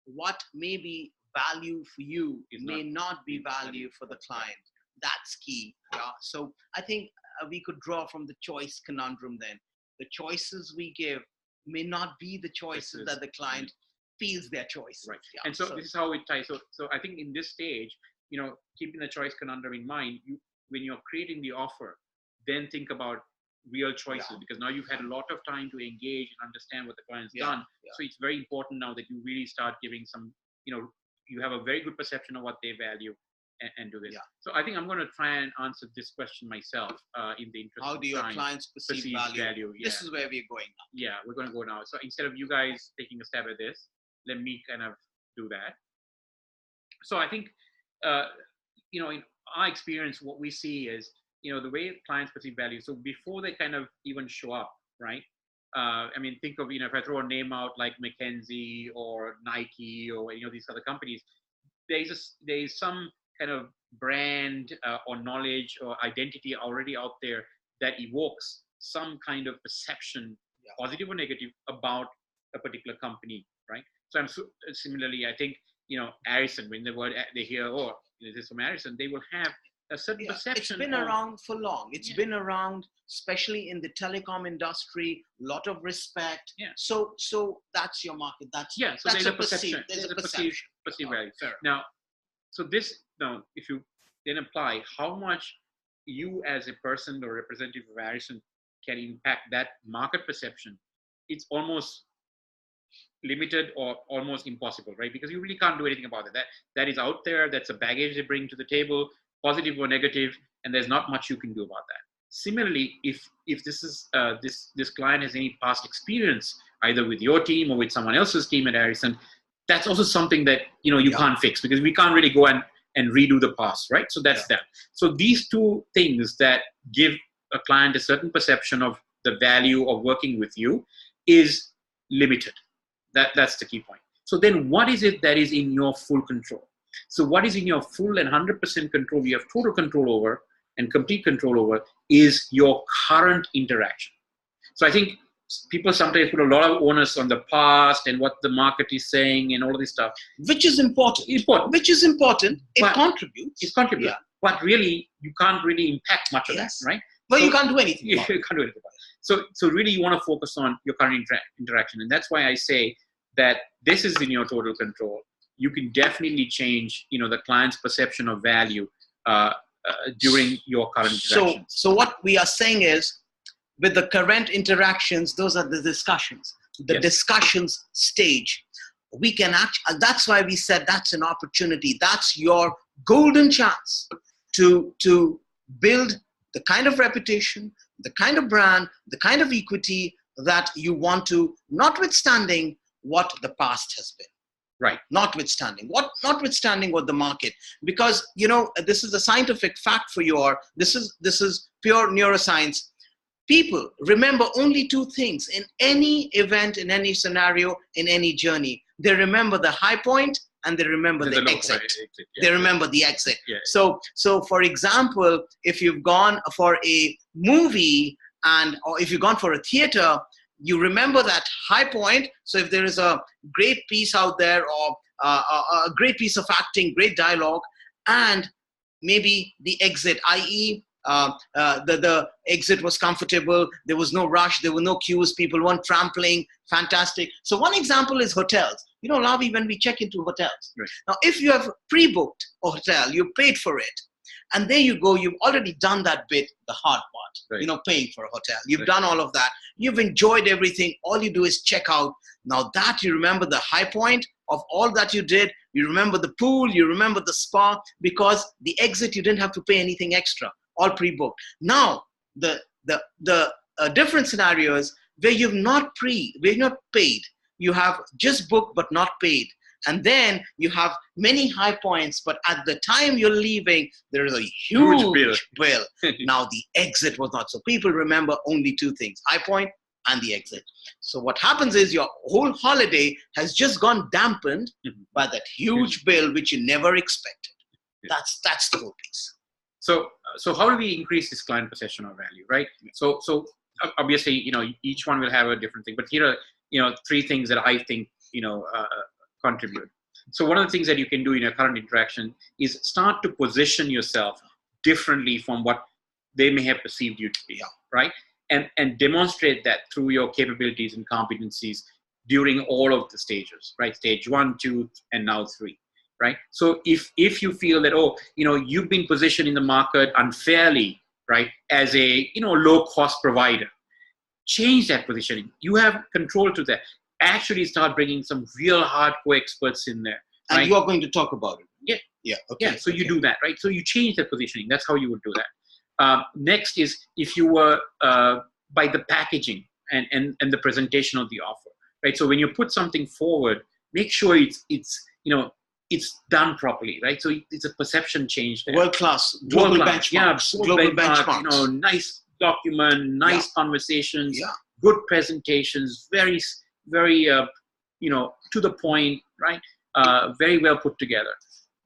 what may be value for you may not be value for the client. That's key. Yeah? So I think we could draw from the choice conundrum then. The choices we give may not be the choices that the client feels their choice. Right. Yeah. And so this is how it ties. So I think in this stage, keeping the choice conundrum in mind, when you're creating the offer, then think about real choices, because now you've had a lot of time to engage and understand what the client's done. So it's very important now that you really start giving some, you have a very good perception of what they value and do this. So I think I'm going to try and answer this question myself in the interest of time. How do your clients perceive value? This is where we're going now. Yeah, we're going to go now. So instead of you guys taking a stab at this, let me kind of do that. So I think, in our experience, what we see is, the way clients perceive value. So before they kind of even show up, right? I mean, think of, if I throw a name out like McKinsey or Nike or, these other companies, there's some kind of brand or knowledge or identity already out there that evokes some kind of perception, positive or negative, about a particular company, right? So similarly, I think, Arison, when they hear, oh, this is from Arison, they will have a certain perception. It's been around for long. It's been around, especially in the telecom industry, a lot of respect. Yeah. So that's your market. So that's there's a perception. There's a perceived value. Now, so if you then apply how much you as a person or representative of Arison can impact that market perception, it's almost limited or almost impossible, right? Because you really can't do anything about it. That is out there. That's a baggage they bring to the table, positive or negative, and there's not much you can do about that. Similarly, if this is this client has any past experience, either with your team or with someone else's team at Arison, that's also something that you can't fix, because we can't really go and redo the past, right? So that's that. So these two things that give a client a certain perception of the value of working with you is limited. That's the key point. So then what is it that is in your full control? So what is in your full and 100% control, you have total control over and complete control over, is your current interaction. So I think people sometimes put a lot of onus on the past and what the market is saying and all of this stuff. Which is important. Which is important. It contributes. Yeah. But really, you can't really impact much of that, right? Well, you can't do anything. You can't do anything about it. So really, you want to focus on your current interaction. And that's why I say that this is in your total control. You can definitely change, the client's perception of value during your current interactions. So what we are saying is, with the current interactions, those are the discussions. The discussions stage. We can that's why we said that's an opportunity. That's your golden chance to build the kind of reputation, the kind of brand, the kind of equity that you want to, notwithstanding what the past has been. Right. Notwithstanding what the market, because this is a scientific fact for you, or this is pure neuroscience. People remember only two things in any event, in any scenario, in any journey. They remember the high point and they remember the exit. They remember the exit. Yeah. So for example, if you've gone for a movie or if you've gone for a theater, you remember that high point. So if there is a great piece out there, or a great piece of acting, great dialogue, and maybe the exit, i.e., the exit was comfortable, there was no rush, there were no queues, people weren't trampling, fantastic. So one example is hotels. Lavi, when we check into hotels. Right. Now, if you have pre-booked a hotel, you paid for it, and there you go, you've already done that bit, the hard part, right. Paying for a hotel. You've done all of that. You've enjoyed everything. All you do is check out. Now that you remember the high point of all that you did, you remember the pool, you remember the spa, because the exit, you didn't have to pay anything extra, all pre-booked. Now, the different scenarios where you've not paid, you have just booked but not paid. And then you have many high points, but at the time you're leaving, there is a huge bill. Now the exit was not. So people remember only two things, high point and the exit. So what happens is your whole holiday has just gone dampened by that huge bill, which you never expected. That's the whole piece. So how do we increase this client perception of value, right? So obviously, each one will have a different thing, but here are, three things that I think, contribute. So one of the things that you can do in your current interaction is start to position yourself differently from what they may have perceived you to be, right? And demonstrate that through your capabilities and competencies during all of the stages, right? Stage 1, 2, and now 3, right? So if you feel that, you've been positioned in the market unfairly, right, as a, low cost provider, change that positioning. You have control to that. Actually start bringing some real hardcore experts in there. And right? you're going to talk about it. Yeah. Okay. Yeah. So you do that, right? So you change the positioning. That's how you would do that. Next is if you were by the packaging and the presentation of the offer, right? So when you put something forward, make sure it's done properly, right? So it's a perception change there. World class, global benchmarks. Yeah, global benchmarks. Nice document, nice conversations, good presentations, very to the point, right? Very well put together.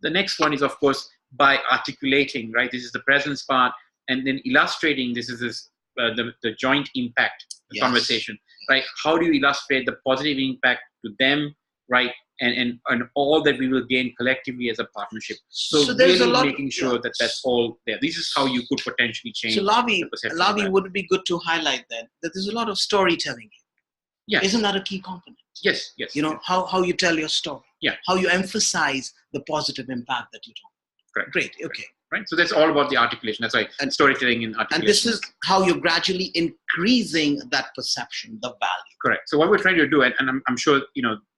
The next one is, of course, by articulating, right? This is the presence part, and then illustrating. This is the joint impact conversation, right? How do you illustrate the positive impact to them, right? And all that we will gain collectively as a partnership. So there's really making sure that that's all there. This is how you could potentially change. So Lavi, would it be good to highlight that there's a lot of storytelling. Yeah. Isn't that a key component? Yes. How you tell your story. Yeah. How you emphasize the positive impact that you talk. Correct. Great. Okay. Right. So that's all about the articulation. That's why storytelling and articulation. And this is how you're gradually increasing that perception, the value. Correct. So what we're trying to do, and I'm sure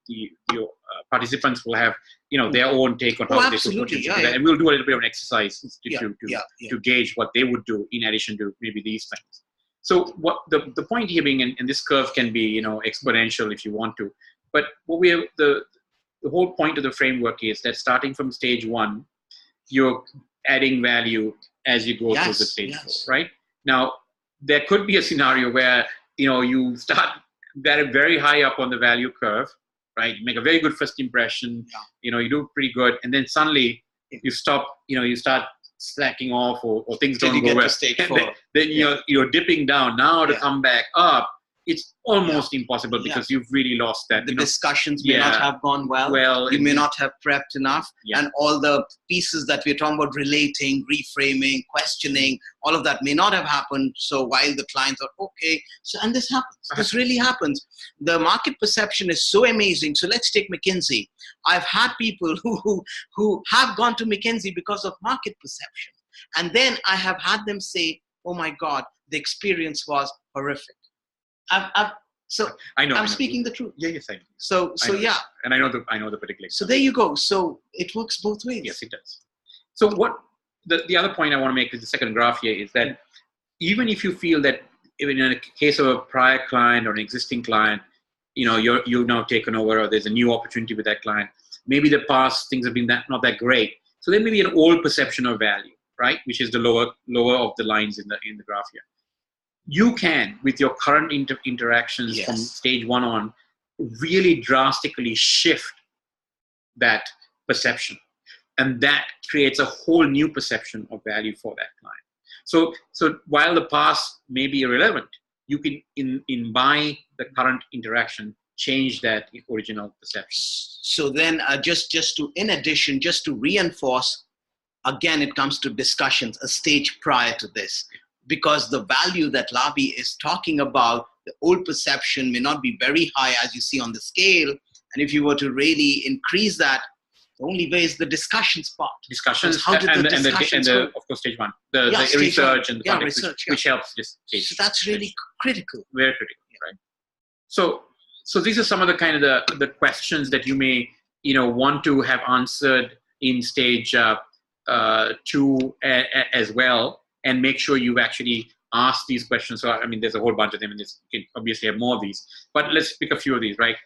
your participants will have their own take on how they could potentially do that, and we'll do a little bit of an exercise to gauge what they would do in addition to maybe these things. So what the point here being, and this curve can be exponential if you want to, but what we have the whole point of the framework is that starting from stage 1, you're adding value as you go through the stage 4, right? Now there could be a scenario where you start very high up on the value curve, right? You make a very good first impression, you do pretty good, and then suddenly you stop, you start slacking off or things don't go well. Then you're dipping down. Now to come back up, it's almost impossible because you've really lost that. The discussions may not have gone well. You may not have prepped enough. And all the pieces that we're talking about, relating, reframing, questioning, all of that may not have happened. So while the clients are okay. And this happens. This really happens. The market perception is so amazing. So let's take McKinsey. I've had people who have gone to McKinsey because of market perception. And then I have had them say, oh my God, the experience was horrific. I'm speaking the truth. Yes, I know. So and I know the particular. So there you go. So it works both ways. Yes, it does. So what the other point I want to make is the second graph here is that even if you feel that even in a case of a prior client or an existing client, you've now taken over or there's a new opportunity with that client, maybe the past things have been not that great. So there may be an old perception of value, right? Which is the lower of the lines in the graph here. You can, with your current interactions from stage 1 on, really drastically shift that perception. And that creates a whole new perception of value for that client. So while the past may be irrelevant, you can, by the current interaction, change that original perception. So then just to reinforce, again, it comes to discussions a stage prior to this, because the value that Lavi is talking about, the old perception may not be very high as you see on the scale. And if you were to really increase that, the only way is the discussions part. Discussions, how did the discussions go? of course, stage 1, the research and the context, which helps this stage. So that's really critical. Very critical, right? So these are some of the kind of the questions that you may want to have answered in stage 2 as well, and make sure you've actually asked these questions. So I mean, there's a whole bunch of them, and you can obviously have more of these. But let's pick a few of these, right?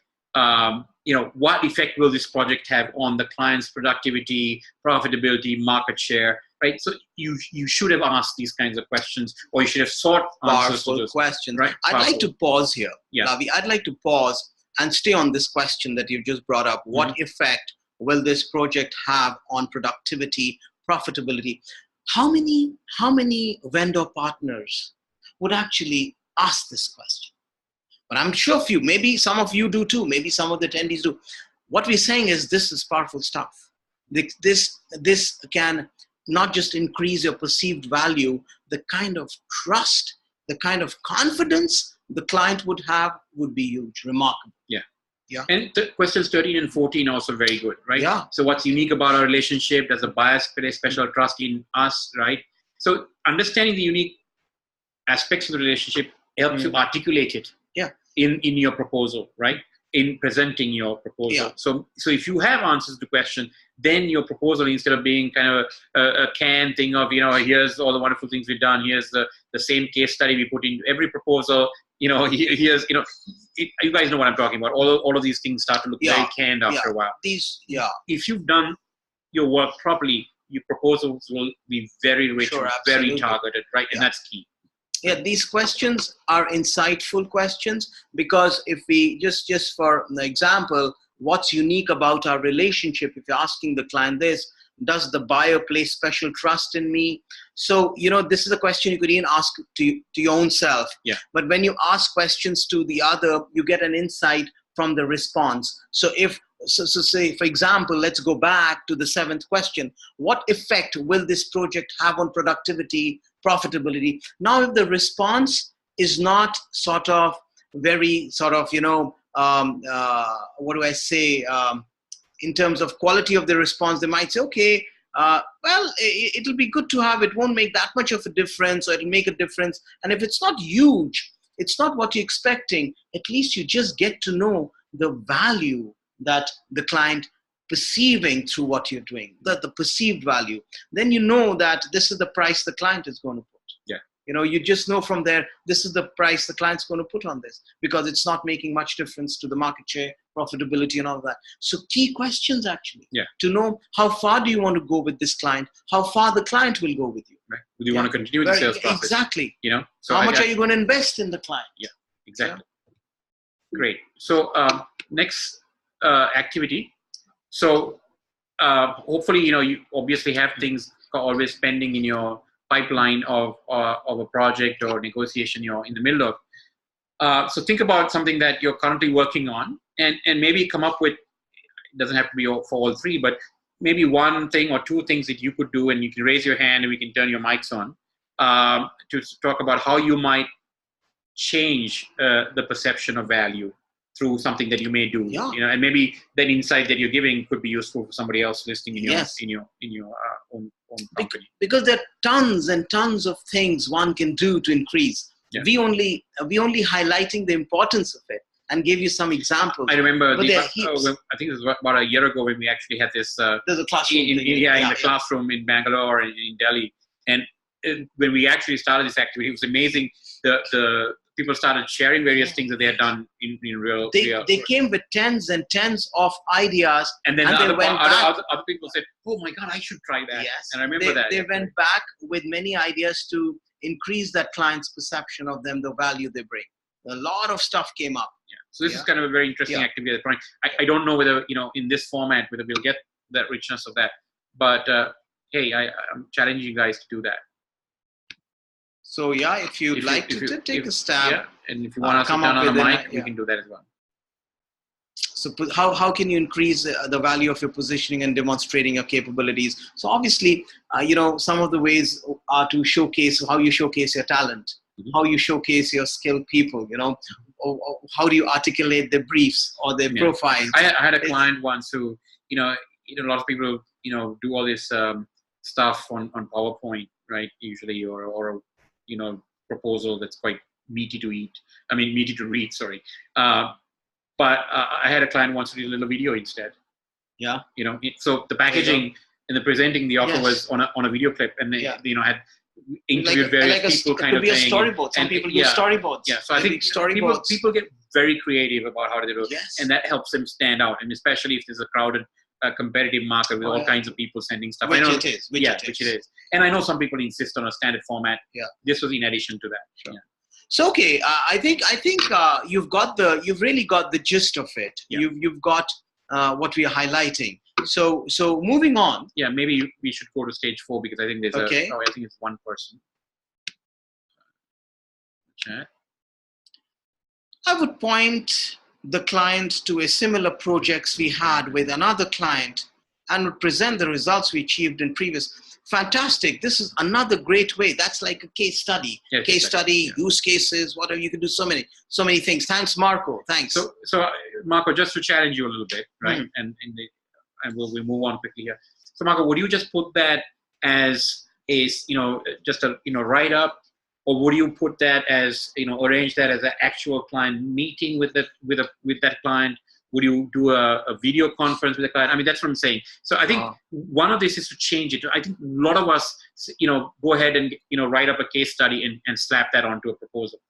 What effect will this project have on the client's productivity, profitability, market share, right? So you should have asked these kinds of questions, or you should have sought answers to those questions. Right? I'd like to pause here, yeah. Lavi. I'd like to pause and stay on this question that you've just brought up. What effect will this project have on productivity, profitability? How many vendor partners would actually ask this question? But I'm sure few, maybe some of you do too, maybe some of the attendees do. What we're saying is this is powerful stuff. This can not just increase your perceived value, the kind of trust, the kind of confidence the client would have would be huge, remarkable. Yeah. And questions 13 and 14 are also very good, right? Yeah. So what's unique about our relationship? Does a bias place special trust in us, right? So understanding the unique aspects of the relationship helps you articulate it in your proposal, right? In presenting your proposal. Yeah. So if you have answers to question, then your proposal, instead of being kind of a canned thing of, here's all the wonderful things we've done, here's the same case study we put into every proposal, here's, you guys know what I'm talking about. All of these things start to look very canned after a while. If you've done your work properly, your proposals will be very rich, very targeted, right? And that's key. Yeah, these questions are insightful questions, because if we just for the example, what's unique about our relationship? If you're asking the client this, does the buyer place special trust in me? So, this is a question you could even ask to your own self. Yeah. But when you ask questions to the other, you get an insight from the response. So say, for example, let's go back to the 7th question. What effect will this project have on productivity, profitability? Now, if the response is not very in terms of quality of the response, they might say, okay, it'll be good to have, it won't make that much of a difference, or it'll make a difference. And if it's not huge, it's not what you're expecting, at least you just get to know the value that the client perceiving through what you're doing, the perceived value. Then you know that this is the price the client is going to put. Yeah. You just know from there, this is the price the client's going to put on this, because it's not making much difference to the market share, profitability, and all of that. So key questions actually, to know how far do you want to go with this client, how far the client will go with you. Right. Do you want to continue the sales process? Exactly. So how much are you going to invest in the client? Yeah, exactly. Yeah. Great. So next activity. So hopefully, you obviously have things always pending in your pipeline of a project or negotiation you're in the middle of. So think about something that you're currently working on, and maybe come up with, it doesn't have to be for all 3, but maybe 1 thing or 2 things that you could do, and you can raise your hand and we can turn your mics on to talk about how you might change the perception of value through something that you may do. And maybe that insight that you're giving could be useful for somebody else listening in your own company. Because there are tons and tons of things one can do to increase. Yeah. We only highlighting the importance of it and give you some examples. I remember, I think it was about a year ago when we actually had this. There's a classroom in the classroom in Bangalore and in Delhi. And when we actually started this activity, it was amazing the people started sharing various things that they had done in real. They came with tens and tens of ideas, and then other people said, "Oh my God, I should try that." Yes, and I remember that they went back with many ideas to increase that client's perception of them, the value they bring. A lot of stuff came up. Yeah. So this is kind of a very interesting activity at the point. I don't know whether, in this format, whether we'll get that richness of that. But hey, I'm challenging you guys to do that. So yeah, if you'd like to take a stab. Yeah, and if you want to come on the mic, we can do that as well. So how can you increase the value of your positioning and demonstrating your capabilities? So obviously, some of the ways are to showcase how you showcase your talent, how you showcase your skilled people, or how do you articulate their briefs or their profiles. I had a client once who, a lot of people, do all this stuff on PowerPoint, right? Usually, or proposal that's quite meaty to read, sorry. But I had a client once who did a little video instead. Yeah. So the packaging and the presenting the offer was on a video clip, and they, had interviewed various people kind of thing. It could be a storyboard. Some people use storyboards. Yeah. So I think people get very creative about how they do it, and that helps them stand out. And especially if there's a crowded, competitive market with all kinds of people sending stuff. Which it is. And I know some people insist on a standard format. Yeah. This was in addition to that. Sure. Yeah. So okay, I think you've really got the gist of it. Yeah. You've got what we are highlighting. So moving on. Yeah, maybe we should go to stage 4 because I think there's I think it's one person. Chat. I would point the client to a similar projects we had with another client and would present the results we achieved in previous. Fantastic. This is another great way. That's like a case study. Yeah, case study, use cases, whatever. You can do so many things. Thanks, Marco. Thanks. So Marco, just to challenge you a little bit, right? Mm-hmm. And we'll move on quickly here. So Marco, would you just put that as just a write up, or would you put that as arrange that as an actual client meeting with that client? Would you do a video conference with the client? I mean, that's what I'm saying. So I think one of this is to change it. I think a lot of us, go ahead and, write up a case study and slap that onto a proposal,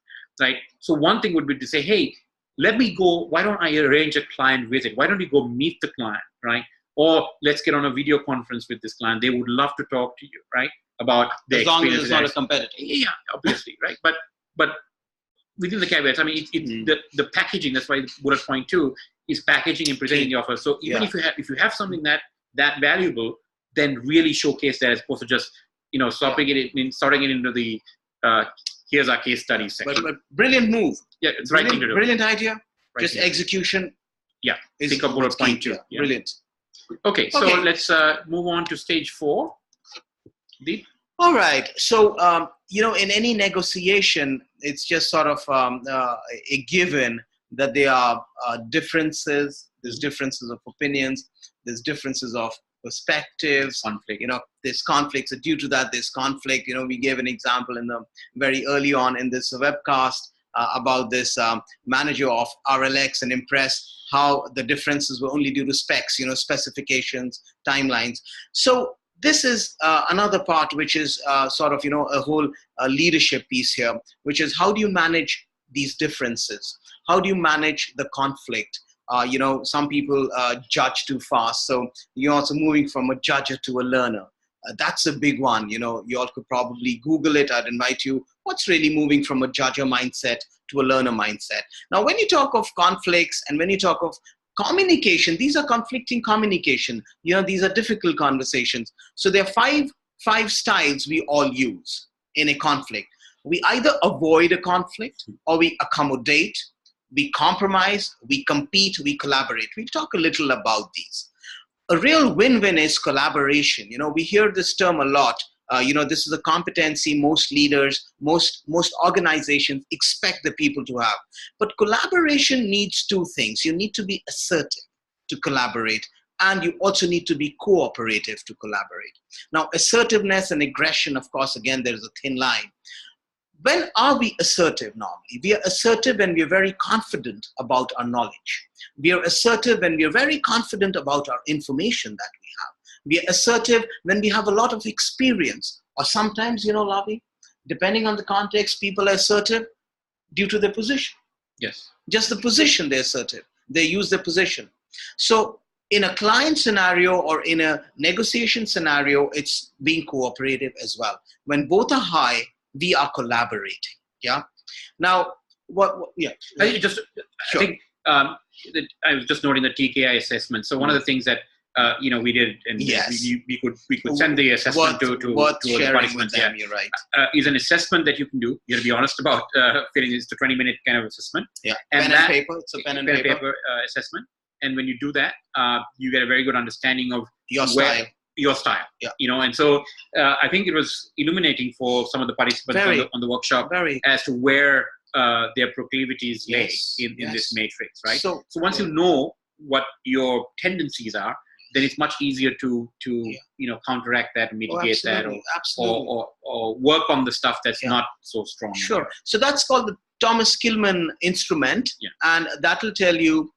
right? So one thing would be to say, hey, let me go, why don't I arrange a client visit? Why don't you go meet the client, right? Or let's get on a video conference with this client. They would love to talk to you, right? About their experience. As long as it's not a competitor. Yeah, obviously, right? But within the caveats, I mean, the packaging, that's why bullet point 2 is packaging and presenting the offer. So even if you have something that valuable, then really showcase that as opposed to just sorting it into the here's our case study section. But brilliant move. Yeah, it's right thing to do. Brilliant idea. Just execution. Yeah. Think of bullet point 2. Yeah. Brilliant. Okay, so let's move on to stage 4. Deep. All right. So in any negotiation, it's just sort of a given that there are differences. There's differences of opinions. There's differences of perspectives. Conflict. There's conflicts. So due to that, there's conflict. We gave an example in the very early on in this webcast about this manager of RLX and Impress, how the differences were only due to specs, specifications, timelines. So this is another part which is sort of, a whole leadership piece here, which is how do you manage these differences? How do you manage the conflict? Some people judge too fast. So you're also moving from a judger to a learner. That's a big one. You all could probably Google it. I'd invite you. What's really moving from a judger mindset to a learner mindset? Now, when you talk of conflicts and when you talk of communication, these are conflicting communication. These are difficult conversations. So there are five styles we all use in a conflict. We either avoid a conflict or we accommodate, we compromise, we compete, we collaborate. We'll talk a little about these. A real win-win is collaboration. We hear this term a lot. This is a competency most leaders, most organizations expect the people to have. But collaboration needs 2 things. You need to be assertive to collaborate, and you also need to be cooperative to collaborate. Now, assertiveness and aggression, of course, again, there's a thin line. When are we assertive normally? We are assertive when we are very confident about our knowledge. We are assertive when we are very confident about our information that we have. We are assertive when we have a lot of experience. Or sometimes, Lavi, depending on the context, people are assertive due to their position. Yes. Just the position they asserted. They use their position. So in a client scenario or in a negotiation scenario, it's being cooperative as well. When both are high, we are collaborating. Yeah. Now, yeah. I Sure. think that I was just noting the TKI assessment. So one of the things that we did, and Yes. we could send the assessment to worth the sharing participants. with them. Yeah. You're right. Is an assessment that you can do. You got to be honest about filling. It's a 20-minute kind of assessment. Yeah. And pen and paper. It's a pen and paper assessment. And when you do that, you get a very good understanding of your style. Your style. Yeah. And so I think it was illuminating for some of the participants on the workshop as to where their proclivities lay in this matrix, right? So once you know what your tendencies are, then it's much easier to counteract that, mitigate that, or work on the stuff that's not so strong. Sure. So that's called the Thomas Kilmann instrument, and that will tell you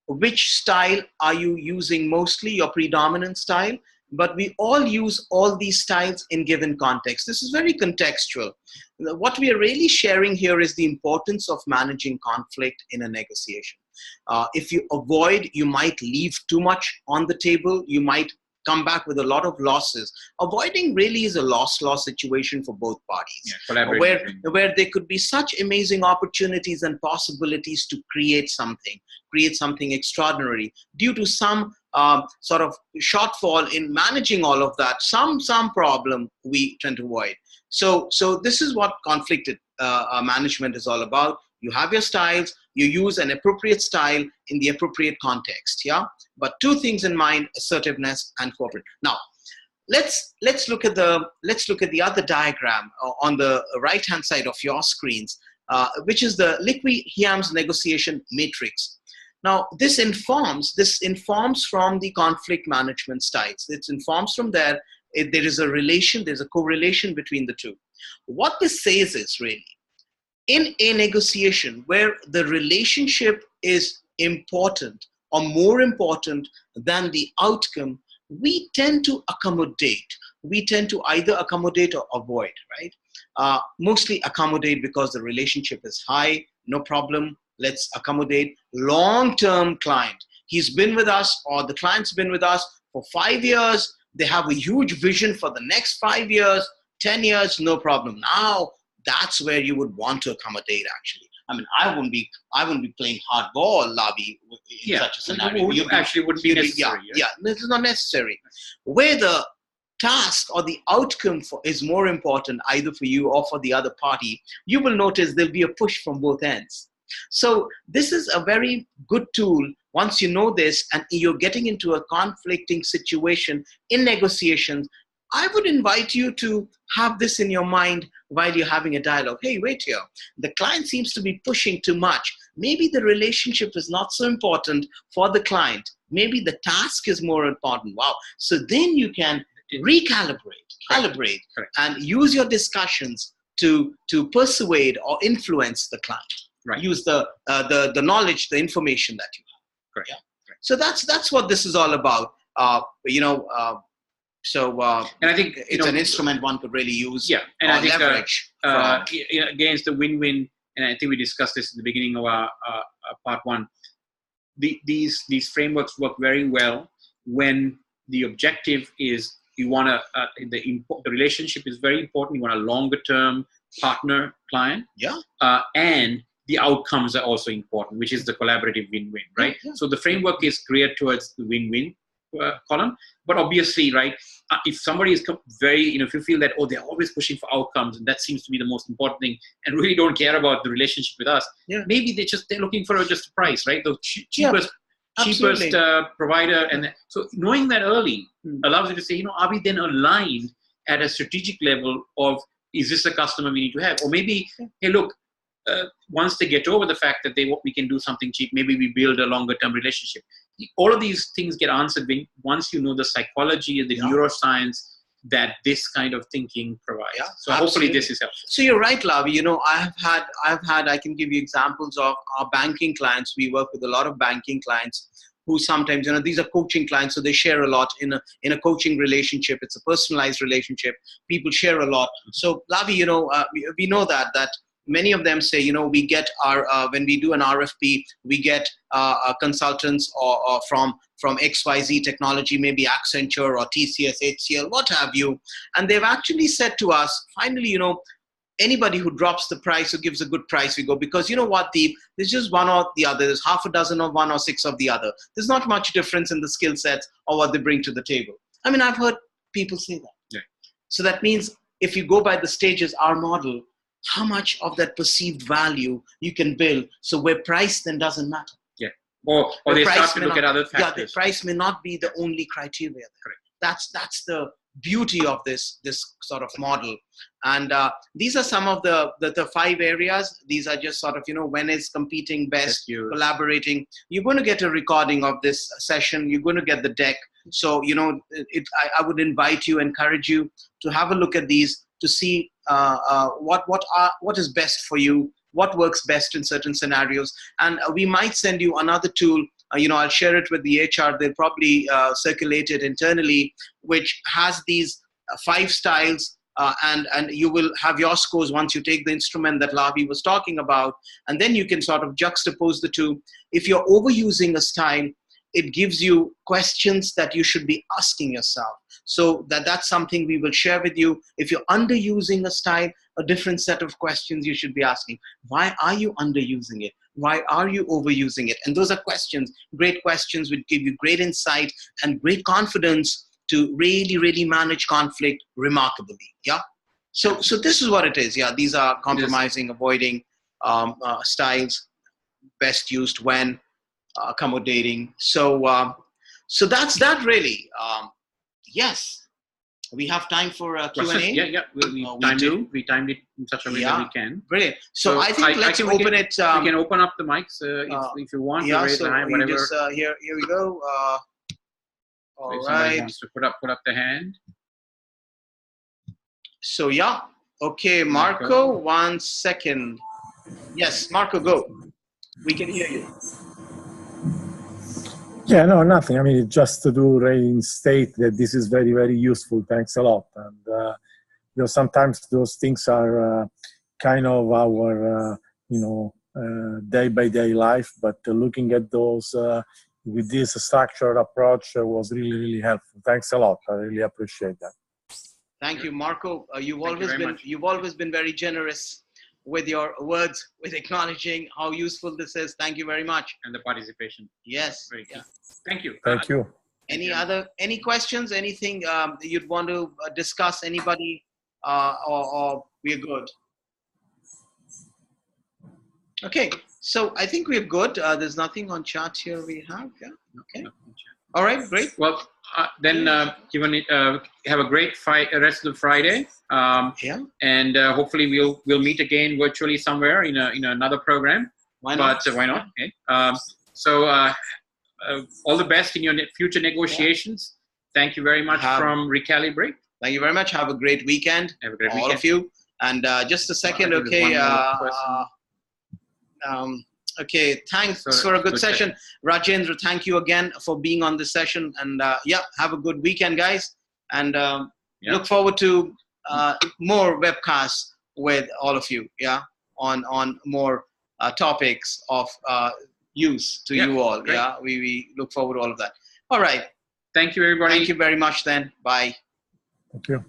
which style are you using mostly, your predominant style. But we all use all these styles in given context. This is very contextual. What we are really sharing here is the importance of managing conflict in a negotiation. If you avoid, you might leave too much on the table. You might come back with a lot of losses. Avoiding really is a loss-loss situation for both parties, where there could be such amazing opportunities and possibilities to create something extraordinary due to some sort of shortfall in managing all of that, some problem we tend to avoid. So this is what conflict management is all about. You have your styles, you use an appropriate style in the appropriate context, yeah? But two things in mind: assertiveness and cooperation. Now, let's look at the other diagram on the right-hand side of your screens, which is the Liqui-Hiam's negotiation matrix. Now, this informs from the conflict management styles. It informs from there. There is there's a correlation between the two. What this says is really, in a negotiation where the relationship is important or more important than the outcome, we tend to accommodate. We tend to either accommodate or avoid, right? Mostly accommodate because the relationship is high, no problem. Let's accommodate. Long-term client. He's been with us, or the client's been with us for 5 years. They have a huge vision for the next 5 years, 10 years, no problem. Now, that's where you would want to accommodate, actually. I mean, I wouldn't be playing hardball, Lavi, in such a scenario. You actually wouldn't be necessary. This is not necessary. Where the task or the outcome is more important, either for you or for the other party, you will notice there'll be a push from both ends. So this is a very good tool. Once you know this and you're getting into a conflicting situation in negotiations, I would invite you to have this in your mind while you're having a dialogue. Hey, wait here. The client seems to be pushing too much. Maybe the relationship is not so important for the client. Maybe the task is more important. Wow. So then you can calibrate, and use your discussions to persuade or influence the client. Right. Use the knowledge, the information that you have. Correct. Yeah. So that's what this is all about. And I think it's an instrument one could really use. Yeah, and I think leverage against the win-win. And I think we discussed this in the beginning of our part one. These frameworks work very well when the objective is you want the relationship is very important. You want a longer-term partner client. Yeah. And the outcomes are also important, which is the collaborative win-win, right? Yeah. So the framework is geared towards the win-win column. But obviously, right, if somebody is very, if you feel that, they're always pushing for outcomes and that seems to be the most important thing and really don't care about the relationship with us, maybe they're looking for just a price, right? The cheapest provider. And so knowing that early allows you to say, are we then aligned at a strategic level of, is this a customer we need to have? Or maybe, hey, look, once they get over the fact that we can do something cheap, maybe we build a longer term relationship. All of these things get answered once you know the psychology and the neuroscience that this kind of thinking provides. Yeah, so hopefully this is helpful. So you're right, Lavi. I can give you examples of our banking clients. We work with a lot of banking clients who sometimes, these are coaching clients, so they share a lot in a coaching relationship. It's a personalized relationship. People share a lot. So Lavi, we know that many of them say, we get our, when we do an RFP, we get consultants or from XYZ technology, maybe Accenture or TCS, HCL, what have you. And they've actually said to us, finally, anybody who drops the price, who gives a good price, we go, because you know what, Deep, there's just one or the other. There's half a dozen of one or six of the other. There's not much difference in the skill sets or what they bring to the table. I mean, I've heard people say that. Yeah. So that means if you go by the stages, our model, how much of that perceived value you can build. So where price then doesn't matter. Yeah. Or they start to look at other factors. Yeah, the price may not be the only criteria. Correct. That's the beauty of this sort of model. And these are some of the 5 areas. These are just sort of, when is competing best, collaborating. You're going to get a recording of this session. You're going to get the deck. So, I would invite you, encourage you to have a look at these to see what is best for you, what works best in certain scenarios. And we might send you another tool. I'll share it with the HR. They'll probably circulate it internally, which has these 5 styles, and you will have your scores once you take the instrument that Lavi was talking about, and then you can sort of juxtapose the two. If you're overusing a style, it gives you questions that you should be asking yourself. So that's something we will share with you. If you're underusing a style, a different set of questions you should be asking. Why are you underusing it? Why are you overusing it? And those are questions, great questions, which give you great insight and great confidence to really, really manage conflict remarkably. Yeah. So this is what it is. Yeah. These are compromising, avoiding styles, best used when, accommodating. So that's that really. Yes. We have time for Q&A. Yeah. We timed it in such a way that we can. Brilliant. So I think let's open it. We can open up the mics if you want. Yeah. Raise So the hand, whatever. just, here we go. All if somebody right. wants to put up the hand. So yeah. Okay, Marco. 1 second. Yes, Marco, go. We can hear you. Yeah, no, nothing. I mean, just to reinstate that this is very, very useful. Thanks a lot. And sometimes those things are kind of our, day-by-day life. But looking at those with this structured approach was really, really helpful. Thanks a lot. I really appreciate that. Thank you, Marco. You've always been very generous with your words, with acknowledging how useful this is. Thank you very much. And the participation. Yes. Very good. Thank you. Thank you. Any questions? Anything you'd want to discuss? Anybody? Or we're good? Okay. So I think we're good. There's nothing on chat here we have. Yeah. Okay. All right. Great. Well, then have a great rest of the Friday. Yeah. And hopefully we'll meet again virtually somewhere in another program. Why not? But why not? Okay. So all the best in your future negotiations. Yeah. Thank you very much from Recalibrate. Thank you very much. Have a great weekend. Have a great all weekend. of you. And just a second. Okay. Okay, thanks for a good session. Rajendra, thank you again for being on this session. And have a good weekend, guys. And look forward to more webcasts with all of you, on more topics of use to you all. Great. Yeah, we look forward to all of that. All right. Thank you, everybody. Thank you very much then. Bye. Thank you.